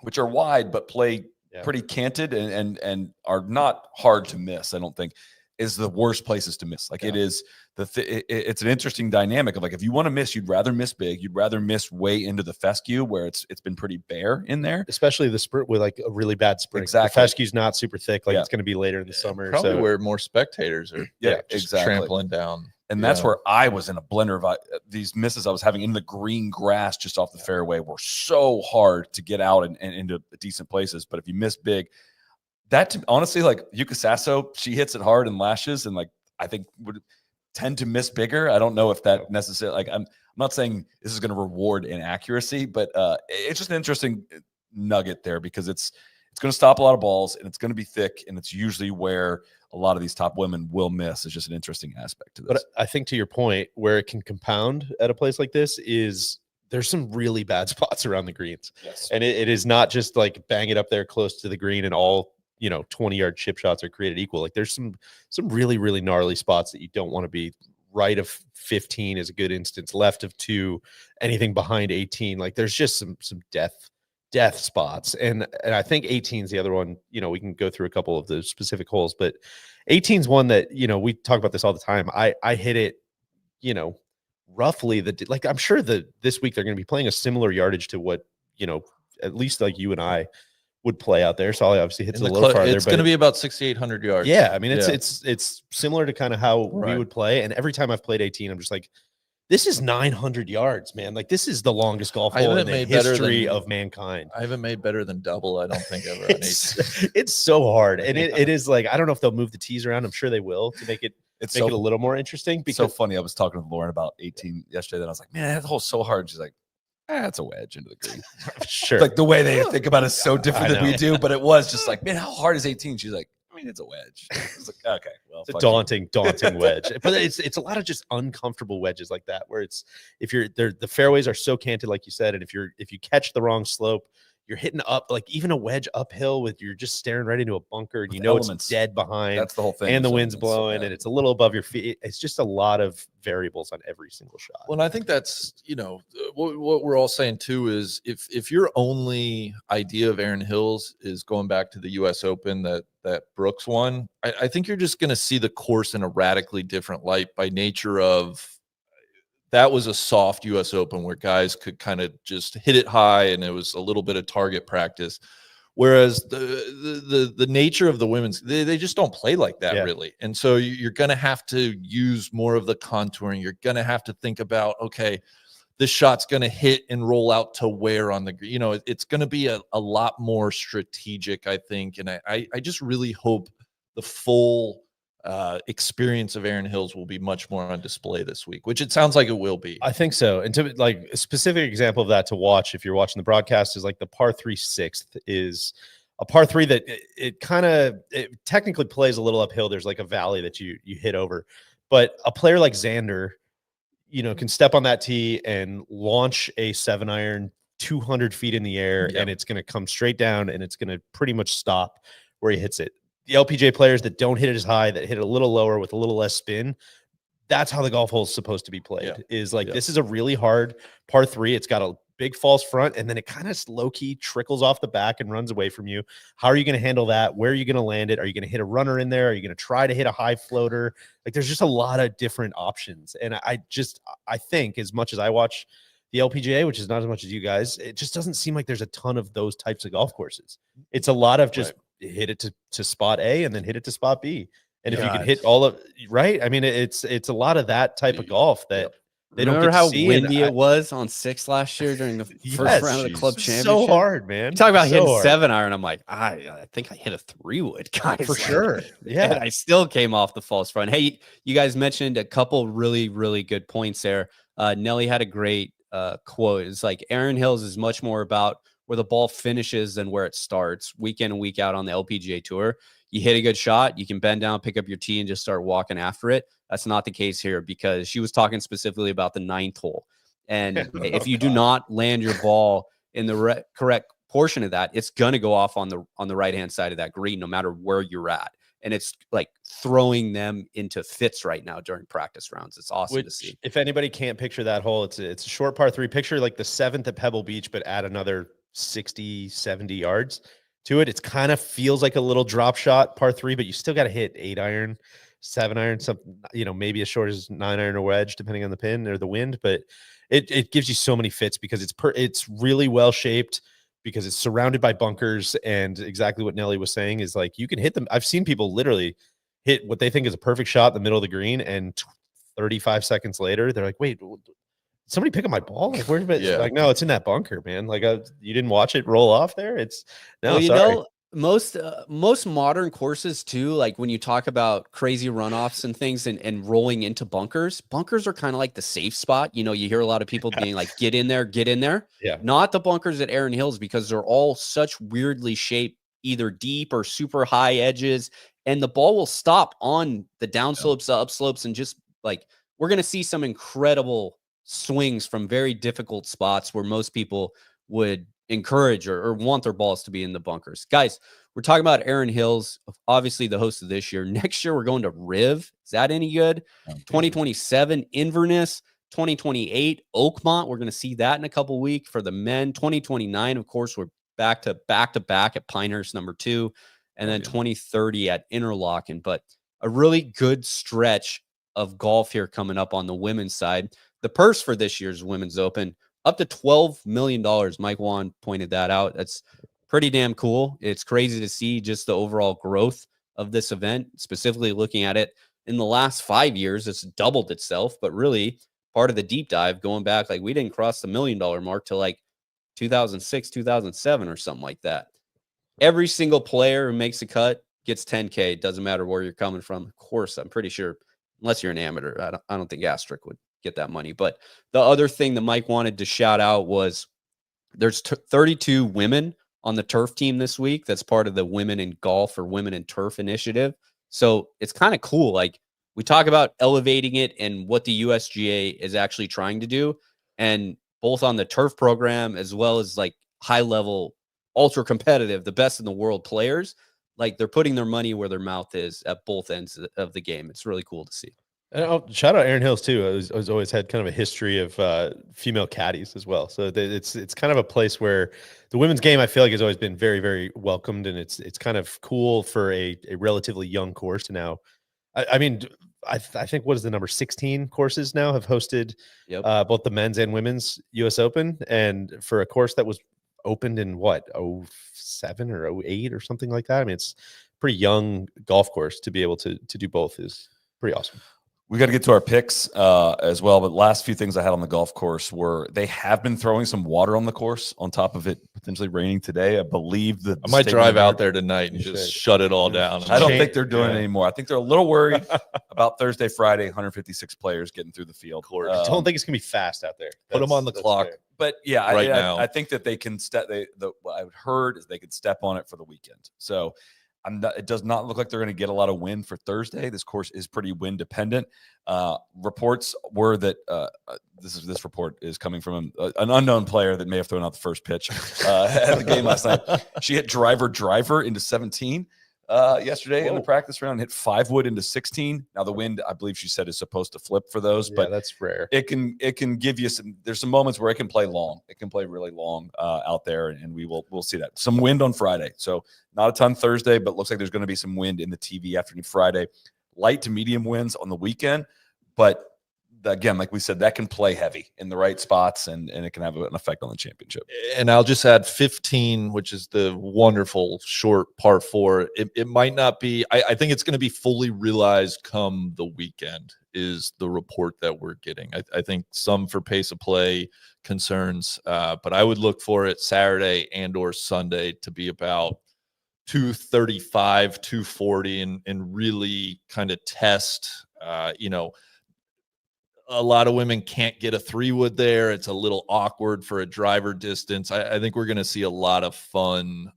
which are wide but play pretty canted and are not hard to miss, I don't think, is the worst places to miss. Like it is it's an interesting dynamic of like, if you want to miss, you'd rather miss big, you'd rather miss way into the fescue where it's been pretty bare in there, especially the spring with like a really bad spring. Exactly. The fescue's not super thick, like it's going to be later in the summer. Probably where more spectators are just trampling down. And that's where I was in a blender of these misses I was having in the green grass just off the fairway were so hard to get out and into decent places. But if you miss big, that honestly, like Yuka Sasso, she hits it hard and lashes, and like I think would tend to miss bigger. I don't know if that necessarily, like I'm not saying this is going to reward inaccuracy, but it's just an interesting nugget there because it's going to stop a lot of balls and it's going to be thick, and it's usually where a lot of these top women will miss. It's just an interesting aspect to this. But I think to your point, where it can compound at a place like this is there's some really bad spots around the greens. Yes. And it is not just like bang it up there close to the green and all 20-yard chip shots are created equal. Like there's some really, really gnarly spots that you don't want to be. Right of 15 is a good instance. Left of 2, anything behind 18. Like there's just some death spots. And I think 18 is the other one. We can go through a couple of the specific holes, but 18 is one that, we talk about this all the time. I hit it, roughly like I'm sure that this week they're going to be playing a similar yardage to what, at least like you and I would play out there. So obviously hits a little farther. It's going to be about 6,800 yards. Yeah. I mean, it's similar to kind of how we would play. And every time I've played 18, I'm just like, this is 900 yards, man. Like this is the longest golf hole in the history of mankind. I haven't made better than double, I don't think, ever on 18. It's so hard. And it is like, I don't know if they'll move the tees around. I'm sure they will to make it it a little more interesting. It's so funny. I was talking with Lauren about 18 yesterday. Then I was like, man, that hole's so hard. She's like, that's a wedge into the green. Sure. Like the way they think about it is so different than we do, but it was just like, man, how hard is 18? She's like, I mean, it's a wedge. I was like, okay, well, it's a daunting wedge. But it's a lot of just uncomfortable wedges like that, where it's if you're there, the fairways are so canted, like you said, and if you catch the wrong slope, you're hitting up like even a wedge uphill with you're just staring right into a bunker, and it's dead behind. That's the whole thing. And the wind's blowing, and it's a little above your feet. It's just a lot of variables on every single shot. Well, and I think that's what we're all saying too is if your only idea of Erin Hills is going back to the U.S. Open that Brooks won, I think you're just going to see the course in a radically different light by nature of. That was a soft U.S. Open where guys could kind of just hit it high, and it was a little bit of target practice. Whereas the nature of the women's, they just don't play like that really. And so you're going to have to use more of the contouring. You're going to have to think about, okay, this shot's going to hit and roll out to where on the, it's going to be a lot more strategic, I think. And I just really hope the full experience of Erin Hills will be much more on display this week, which it sounds like it will be. I think so. And to like a specific example of that to watch, if you're watching the broadcast, is like the par 3 6th is a par 3 that it technically plays a little uphill. There's like a valley that you hit over, but a player like Xander, can step on that tee and launch a 7-iron 200 feet in the air, and it's going to come straight down, and it's going to pretty much stop where he hits it. The LPGA players that don't hit it as high, that hit it a little lower with a little less spin, that's how the golf hole is supposed to be played. Is like this is a really hard par 3. It's got a big false front, and then it kind of low-key trickles off the back and runs away from you. How are you going to handle that? Where are you going to land it? Are you going to hit a runner in there? Are you going to try to hit a high floater? Like there's just a lot of different options. And I think as much as I watch the LPGA, which is not as much as you guys, it just doesn't seem like there's a ton of those types of golf courses. It's a lot of just hit it to spot A and then hit it to spot B. And if you can hit all of right, I mean, it's a lot of that type of golf that they don't get to how see. windy it was on 6 last year during the first round of the club championship. So hard, man. You talk about hitting 7-iron. I'm like, I think I hit a 3-wood, guys. For sure. Yeah. And I still came off the false front. Hey, you guys mentioned a couple really, really good points there. Nelly had a great quote. It's like Erin Hills is much more about where the ball finishes than where it starts week in and week out on the LPGA Tour. You hit a good shot, you can bend down, pick up your tee, and just start walking after it. That's not the case here because she was talking specifically about the 9th hole. And if you do not land your ball in the correct portion of that, it's going to go off on the right-hand side of that green, no matter where you're at. And it's like throwing them into fits right now during practice rounds. It's awesome to see. If anybody can't picture that hole, it's a short par 3. Picture like the 7th at Pebble Beach, but add another 60, 70 yards to it. It's kind of feels like a little drop shot par 3, but you still got to hit 8 iron, 7 iron, something, maybe as short as 9 iron or wedge, depending on the pin or the wind. But it gives you so many fits because it's really well shaped, because it's surrounded by bunkers. And exactly what Nelly was saying is like, you can hit them. I've seen people literally hit what they think is a perfect shot in the middle of the green, and 35 seconds later, they're like, wait, somebody pick up my ball? Like, where's it? Yeah. Like, no, it's in that bunker, man. Like, you didn't watch it roll off there? It's no, well, sorry. Most modern courses too, like when you talk about crazy runoffs and things and rolling into bunkers are kind of like the safe spot. You hear a lot of people being like, get in there. Yeah. Not the bunkers at Erin Hills, because they're all such weirdly shaped, either deep or super high edges, and the ball will stop on the downslopes, the upslopes, and just like, we're going to see some incredible swings from very difficult spots where most people would encourage or want their balls to be in the bunkers. Guys, we're talking about Erin Hills, obviously the host of this year. Next year, we're going to Riv. Is that any good? 2027, Inverness. 2028, Oakmont. We're going to see that in a couple weeks for the men. 2029, of course, we're back to back at Pinehurst #2, and then 2030 at Interlaken. But a really good stretch of golf here coming up on the women's side. The purse for this year's Women's Open, up to $12 million. Mike Wan pointed that out. That's pretty damn cool. It's crazy to see just the overall growth of this event, specifically looking at it in the last 5 years. It's doubled itself, but really part of the deep dive going back, like, we didn't cross the $1 million mark till like 2006, 2007 or something like that. Every single player who makes a cut gets 10K. It doesn't matter where you're coming from. Of course, I'm pretty sure, unless you're an amateur, I don't think Astric would get that money. But the other thing that Mike wanted to shout out was there's 32 women on the turf team this week. That's part of the Women in Golf or Women in Turf initiative. So it's kind of cool. Like, we talk about elevating it and what the USGA is actually trying to do. And both on the turf program, as well as like high level, ultra competitive, the best in the world players, like, they're putting their money where their mouth is at both ends of the game. It's really cool to see. And shout out Erin Hills too. Has always had kind of a history of female caddies as well. So it's kind of a place where the women's game, I feel like, has always been very, very welcomed, and it's kind of cool for a relatively young course to now. I mean, I think, what is the number, 16 courses now have hosted both the men's and women's U.S. Open, and for a course that was opened in what, 07 or 08 or something like that. I mean, it's a pretty young golf course to be able to do both is pretty awesome. We got to get to our picks as well. But last few things I had on the golf course were they have been throwing some water on the course on top of it potentially raining today. I believe that I might drive out there tonight and just shut it all down. I don't think they're doing it anymore. I think they're a little worried about Thursday, Friday, 156 players getting through the field. I don't think it's going to be fast out there. Put them on the clock. Fair. But yeah, now. I think that they can step. What I've heard is they could step on it for the weekend. So it does not look like they're going to get a lot of wind for Thursday. This course is pretty wind dependent. Reports were that this report is coming from an unknown player that may have thrown out the first pitch at the game last night. She hit driver into 17 yesterday in the practice round, hit 5 wood into 16. Now the wind, I believe she said, is supposed to flip for those, but that's rare. It can give you some. There's some moments where it can play long. It can play really long out there, and we'll see that. Some wind on Friday, so not a ton Thursday, but looks like there's going to be some wind in the TV afternoon Friday. Light to medium winds on the weekend, but again, like we said, that can play heavy in the right spots, and it can have an effect on the championship. And I'll just add 15, which is the wonderful short par 4. It might not be, I think it's going to be fully realized come the weekend, is the report that we're getting. I think some for pace of play concerns, but I would look for it Saturday and or Sunday to be about 235, 240, and really kind of test, a lot of women can't get a 3-wood there. It's a little awkward for a driver distance. I think we're going to see a lot of fun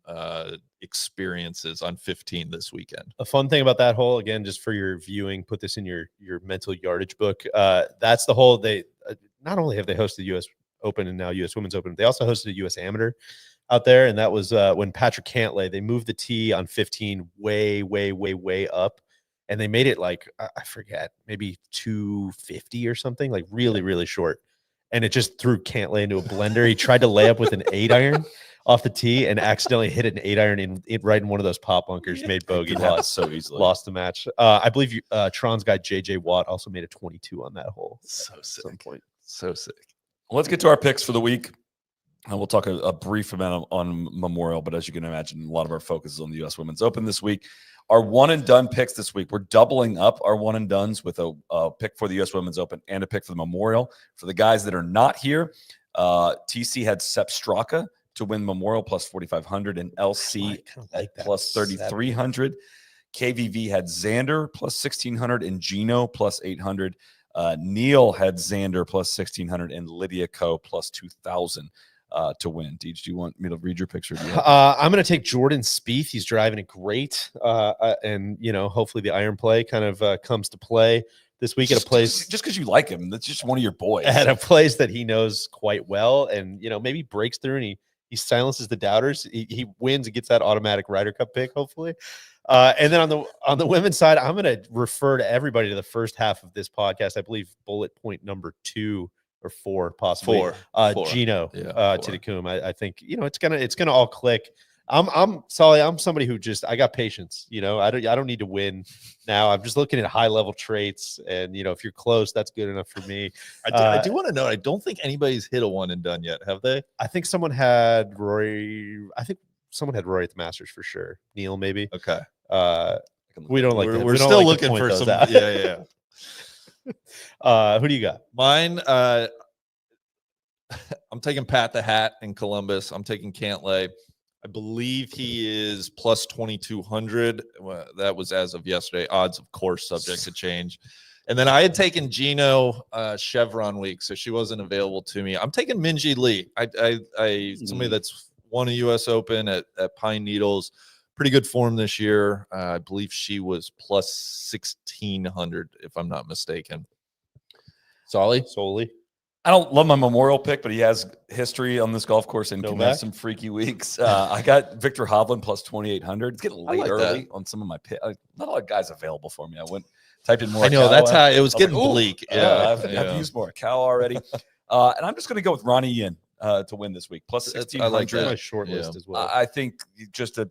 experiences on 15 this weekend. A fun thing about that hole, again, just for your viewing, put this in your mental yardage book. That's the hole not only have they hosted the U.S. Open and now U.S. Women's Open, they also hosted a U.S. Amateur out there, and that was when Patrick Cantlay, they moved the tee on 15 way up, and they made it like I forget, maybe 250 or something, like really short, and it just threw Cantlay into a blender. He tried to lay up with an 8-iron off the tee and accidentally hit an 8-iron in right in one of those pop bunkers, made bogey, Lost so easily. lost the match. I believe Tron's guy JJ Watt also made a 22 on that hole. So at sick. some point. So sick. Let's get to our picks for the week. And we'll talk a brief amount on Memorial, but as you can imagine, a lot of our focus is on the U.S. Women's Open this week. Our one and done picks this week, we're doubling up our one and dones with a pick for the U.S. Women's Open and a pick for the Memorial. For the guys that are not here, TC had Sepp Straka to win Memorial plus 4,500 and LC like that. plus 3,300. KVV had Xander plus 1,600 and Gino plus 800. Neil had Xander plus 1,600 and Lydia Ko plus 2,000 to win. Deej, do you want me to read your picture? I'm going to take Jordan Spieth. He's driving it great, and hopefully the iron play kind of comes to play this week at a place. Just because you like him, that's just one of your boys. At a place that he knows quite well, and maybe breaks through and he silences the doubters. He wins and gets that automatic Ryder Cup pick, hopefully. And then on the women's side, I'm going to refer to everybody to the first half of this podcast. I believe bullet point number 2 or 4, possibly. Four. Gino to the Coom. I think it's gonna all click. I'm sorry. I'm somebody who I got patience. I don't need to win now. I'm just looking at high level traits, and if you're close, that's good enough for me. I do want to know. I don't think anybody's hit a one and done yet, have they? I think someone had Rory. I think someone had Rory at the Masters for sure. Neil, maybe. Okay. We don't like. We're still looking for some. Out. Yeah. Who do you got? Mine. I'm taking Pat the Hat in Columbus. I'm taking Cantlay. I believe he is plus 2,200. That was as of yesterday. Odds, of course, subject to change. And then I had taken Gino Chevron week, so she wasn't available to me. I'm taking Minjee Lee. Somebody that's won a U.S. Open at Pine Needles. Pretty good form this year. I believe she was plus 1,600, if I'm not mistaken. Solly? I don't love my Memorial pick, but he has history on this golf course and can have some freaky weeks. I got Victor Hovland plus 2,800. It's getting late early on some of my picks. Not a lot of guys available for me. Typed in more. I know that's how it was getting bleak. I've used more cow already. And I'm just going to go with Ronnie Yin to win this week. Plus 1,600. I like that. My short list as well. I think just a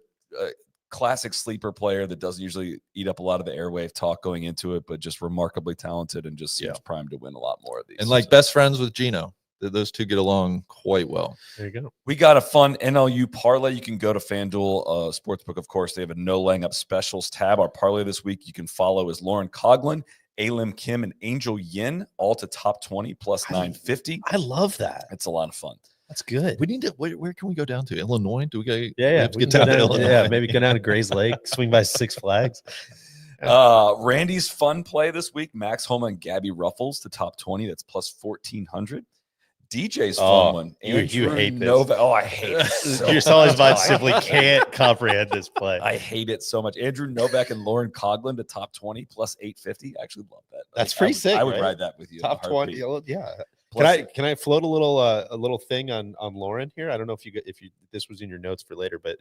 classic sleeper player that doesn't usually eat up a lot of the airwave talk going into it, but just remarkably talented and just seems primed to win a lot more of these. And best friends with Gino. Those two get along quite well. There you go. We got a fun NLU parlay. You can go to FanDuel Sportsbook, of course. They have a no laying up specials tab. Our parlay this week you can follow is Lauren Coughlin, Alim Kim, and Angel Yin, all to top 20 plus 950. I love that. It's a lot of fun. That's good. We need to. Where can we go down to? Illinois? Do we go? Yeah. We get down to Illinois. Yeah, maybe go down to Gray's Lake, swing by Six Flags. Randy's fun play this week: Max Homa and Gabby Ruffles to top 20. That's plus 1,400. DJ's fun one. You hate this. I hate it. Your Sully's mind simply can't comprehend this play. I hate it so much. Andrew Novak and Lauren Coughlin to top 20 plus 850. I actually love that. That's pretty sick. I would ride that with you. Top 20. Yeah. Plus, Can I float a little thing on Lauren here? I don't know if this was in your notes for later, but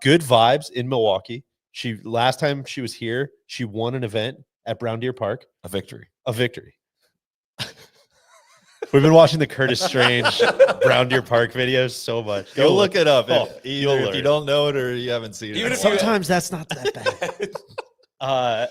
good vibes in Milwaukee. Last time she was here, she won an event at Brown Deer Park. a victory. We've been watching the Curtis Strange Brown Deer Park videos so much. Go look it up. If learn. you don't know it or you haven't seen it. Sometimes that's not that bad.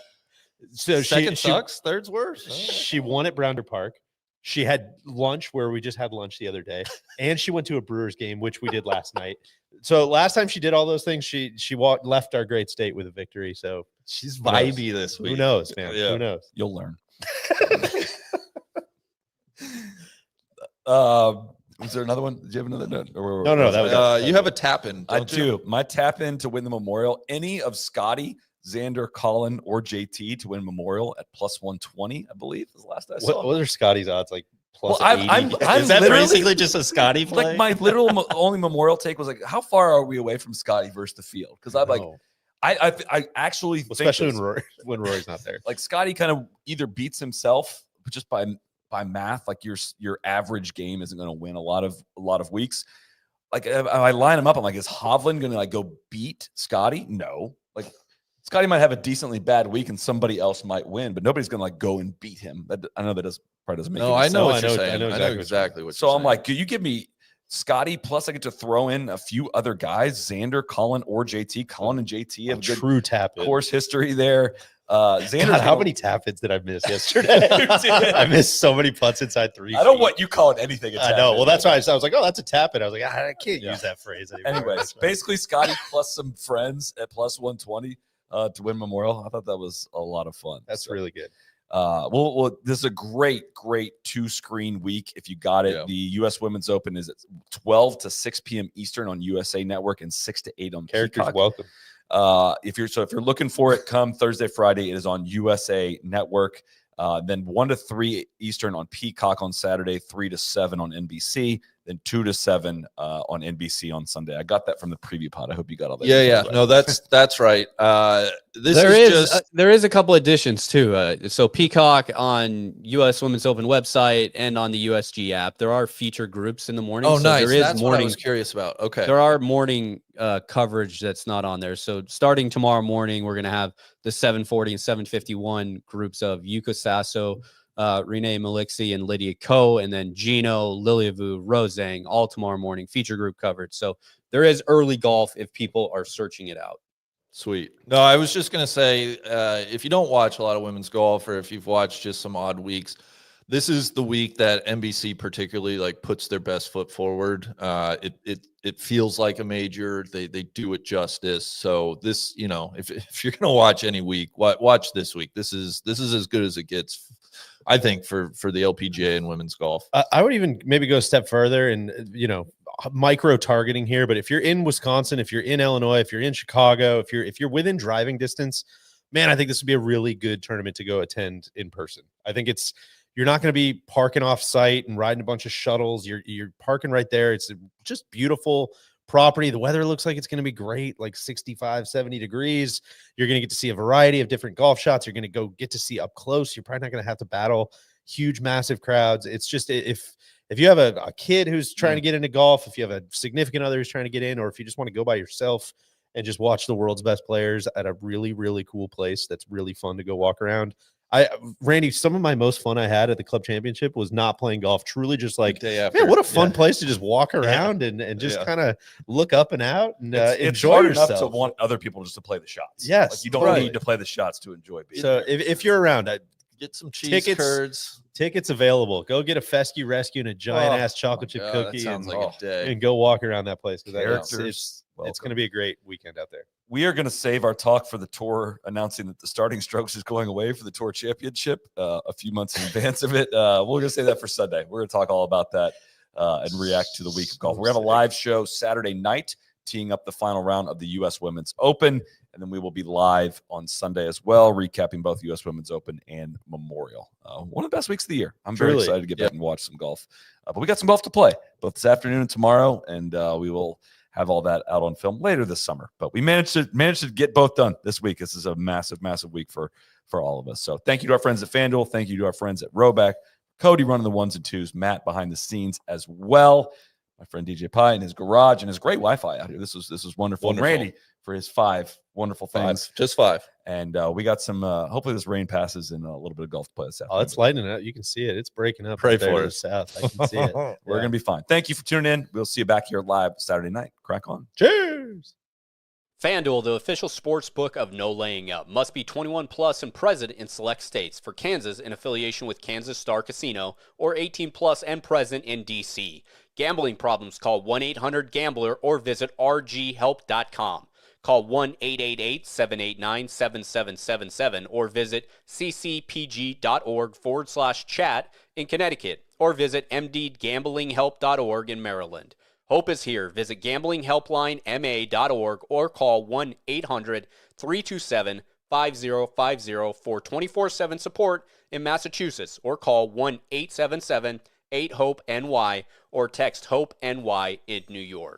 So Second sucks, third's worse. She won at Brown Deer Park. She had lunch where we just had lunch the other day, and she went to a Brewers game, which we did last night. So last time she did all those things, she left our great state with a victory. So she's vibey this week. Who knows, man? Yeah. Who knows? You'll learn. Was there another one? Did you have another note? No, that was you have a tap in. I do. My tap in to win the Memorial. Any of Scotty, Xander, Colin, or JT to win Memorial at plus 120, I believe, is the last I saw. What are Scotty's odds? Like plus well, 80? I'm is that basically just a Scotty play? Like my literal only Memorial take was like, how far are we away from Scotty versus the field? Because I'm like, I actually especially when Rory's not there. Like Scotty kind of either beats himself just by by math, like your average game isn't going to win a lot of weeks. Like I line them up, I'm like, is Hovland going to like go beat Scotty? No. Like Scotty might have a decently bad week and somebody else might win, but nobody's going to like go and beat him. I know that probably doesn't make any sense. I know what you're I saying. know I know exactly what So you're I'm saying. like, could you give me Scotty plus I get to throw in a few other guys, Xander, Colin, or JT. Colin and JT have good true tap in. course history there. Xander, God, how many tap ins did I miss yesterday? I missed so many putts inside 3 feet. I don't want you calling anything a tap I know. in. Well, that's why I was like, oh, that's a tap in. I was like, I can't use that phrase anymore. Anyways, basically Scotty plus some friends at plus 120 to win Memorial. I thought that was a lot of fun. That's really good. Well, this is a great 2-screen week. If you got it, the U.S. Women's Open is at 12 to 6 p.m. Eastern on USA Network and 6 to 8 on Characters Peacock. welcome. If you're looking for it, come Thursday, Friday. It is on USA Network. Then 1 to 3 Eastern on Peacock on Saturday, 3 to 7 on NBC, then 2 to 7 on NBC on Sunday. I got that from the preview pod. I hope you got all that. Yeah. Right. No, that's right. There is a couple additions too. So Peacock on U.S. Women's Open website and on the USG app, there are feature groups in the morning. Oh, so nice. There is That's morning, what I was curious about. Okay. There are morning coverage that's not on there. So starting tomorrow morning, we're going to have the 740 and 751 groups of Yuka Sasso, Renee Maliksi, and Lydia Ko, and then Gino, Liliavu, Rosang, all tomorrow morning feature group coverage. So there is early golf if people are searching it out. Sweet. No, I was just going to say, if you don't watch a lot of women's golf, or if you've watched just some odd weeks, this is the week that NBC particularly like puts their best foot forward. It feels like a major. They do it justice. So this, if you're going to watch any week, watch this week. This is as good as it gets, I think, for the LPGA and women's golf. I would even maybe go a step further and, micro targeting here. But if you're in Wisconsin, if you're in Illinois, if you're in Chicago, if you're within driving distance, man, I think this would be a really good tournament to go attend in person. I think you're not going to be parking off site and riding a bunch of shuttles. You're parking right there. It's just beautiful property. The weather looks like it's going to be great, like 65, 70 degrees. You're going to get to see a variety of different golf shots. You're going to go get to see up close. You're probably not going to have to battle huge, massive crowds. It's just if you have a kid who's trying to get into golf, if you have a significant other who's trying to get in, or if you just want to go by yourself and just watch the world's best players at a really, really cool place that's really fun to go walk around. Randy, some of my most fun I had at the club championship was not playing golf. Truly just like, man, what a fun place to just walk around and just kind of look up and out and enjoy hard yourself. enough to want other people just to play the shots. Yes. Like you don't need to play the shots to enjoy being So there. if you're around, Get some cheese curds. Tickets available. Go get a fescue rescue and a giant ass chocolate chip cookie. That sounds like a day. And go walk around that place because Characters, it's going to be a great weekend out there. We are going to save our talk for the tour, announcing that the starting strokes is going away for the tour championship a few months in advance of it. We're going to say that for Sunday. We're going to talk all about that and react to the week of golf. We're going to have a live show Saturday night, teeing up the final round of the U.S. Women's Open. And then we will be live on Sunday as well, recapping both U.S. Women's Open and Memorial. One of the best weeks of the year. I'm very excited to get back and watch some golf. But we got some golf to play both this afternoon and tomorrow, and we will have all that out on film later this summer. But we managed to get both done this week. This is a massive, massive week for all of us. So thank you to our friends at FanDuel. Thank you to our friends at Roback. Cody running the ones and twos. Matt behind the scenes as well. My friend DJ Pye in his garage and his great Wi-Fi out here. This was wonderful. And Randy for his 5 wonderful things. Just 5. And we got some, hopefully this rain passes and a little bit of golf to play this afternoon. Oh, it's lightening out. You can see it. It's breaking up. Pray there for to it. the south. I can see it. We're going to be fine. Thank you for tuning in. We'll see you back here live Saturday night. Crack on. Cheers. FanDuel, the official sports book of No Laying Up, must be 21 plus and present in select states. For Kansas, in affiliation with Kansas Star Casino, or 18 plus and present in D.C. Gambling problems, call 1-800-GAMBLER or visit rghelp.com. Call 1-888-789-7777 or visit ccpg.org/chat in Connecticut or visit mdgamblinghelp.org in Maryland. Hope is here. Visit gamblinghelplinema.org or call 1-800-327-5050 for 24/7 support in Massachusetts or call 1-877-8-HOPE-NY or text HOPE-NY in New York.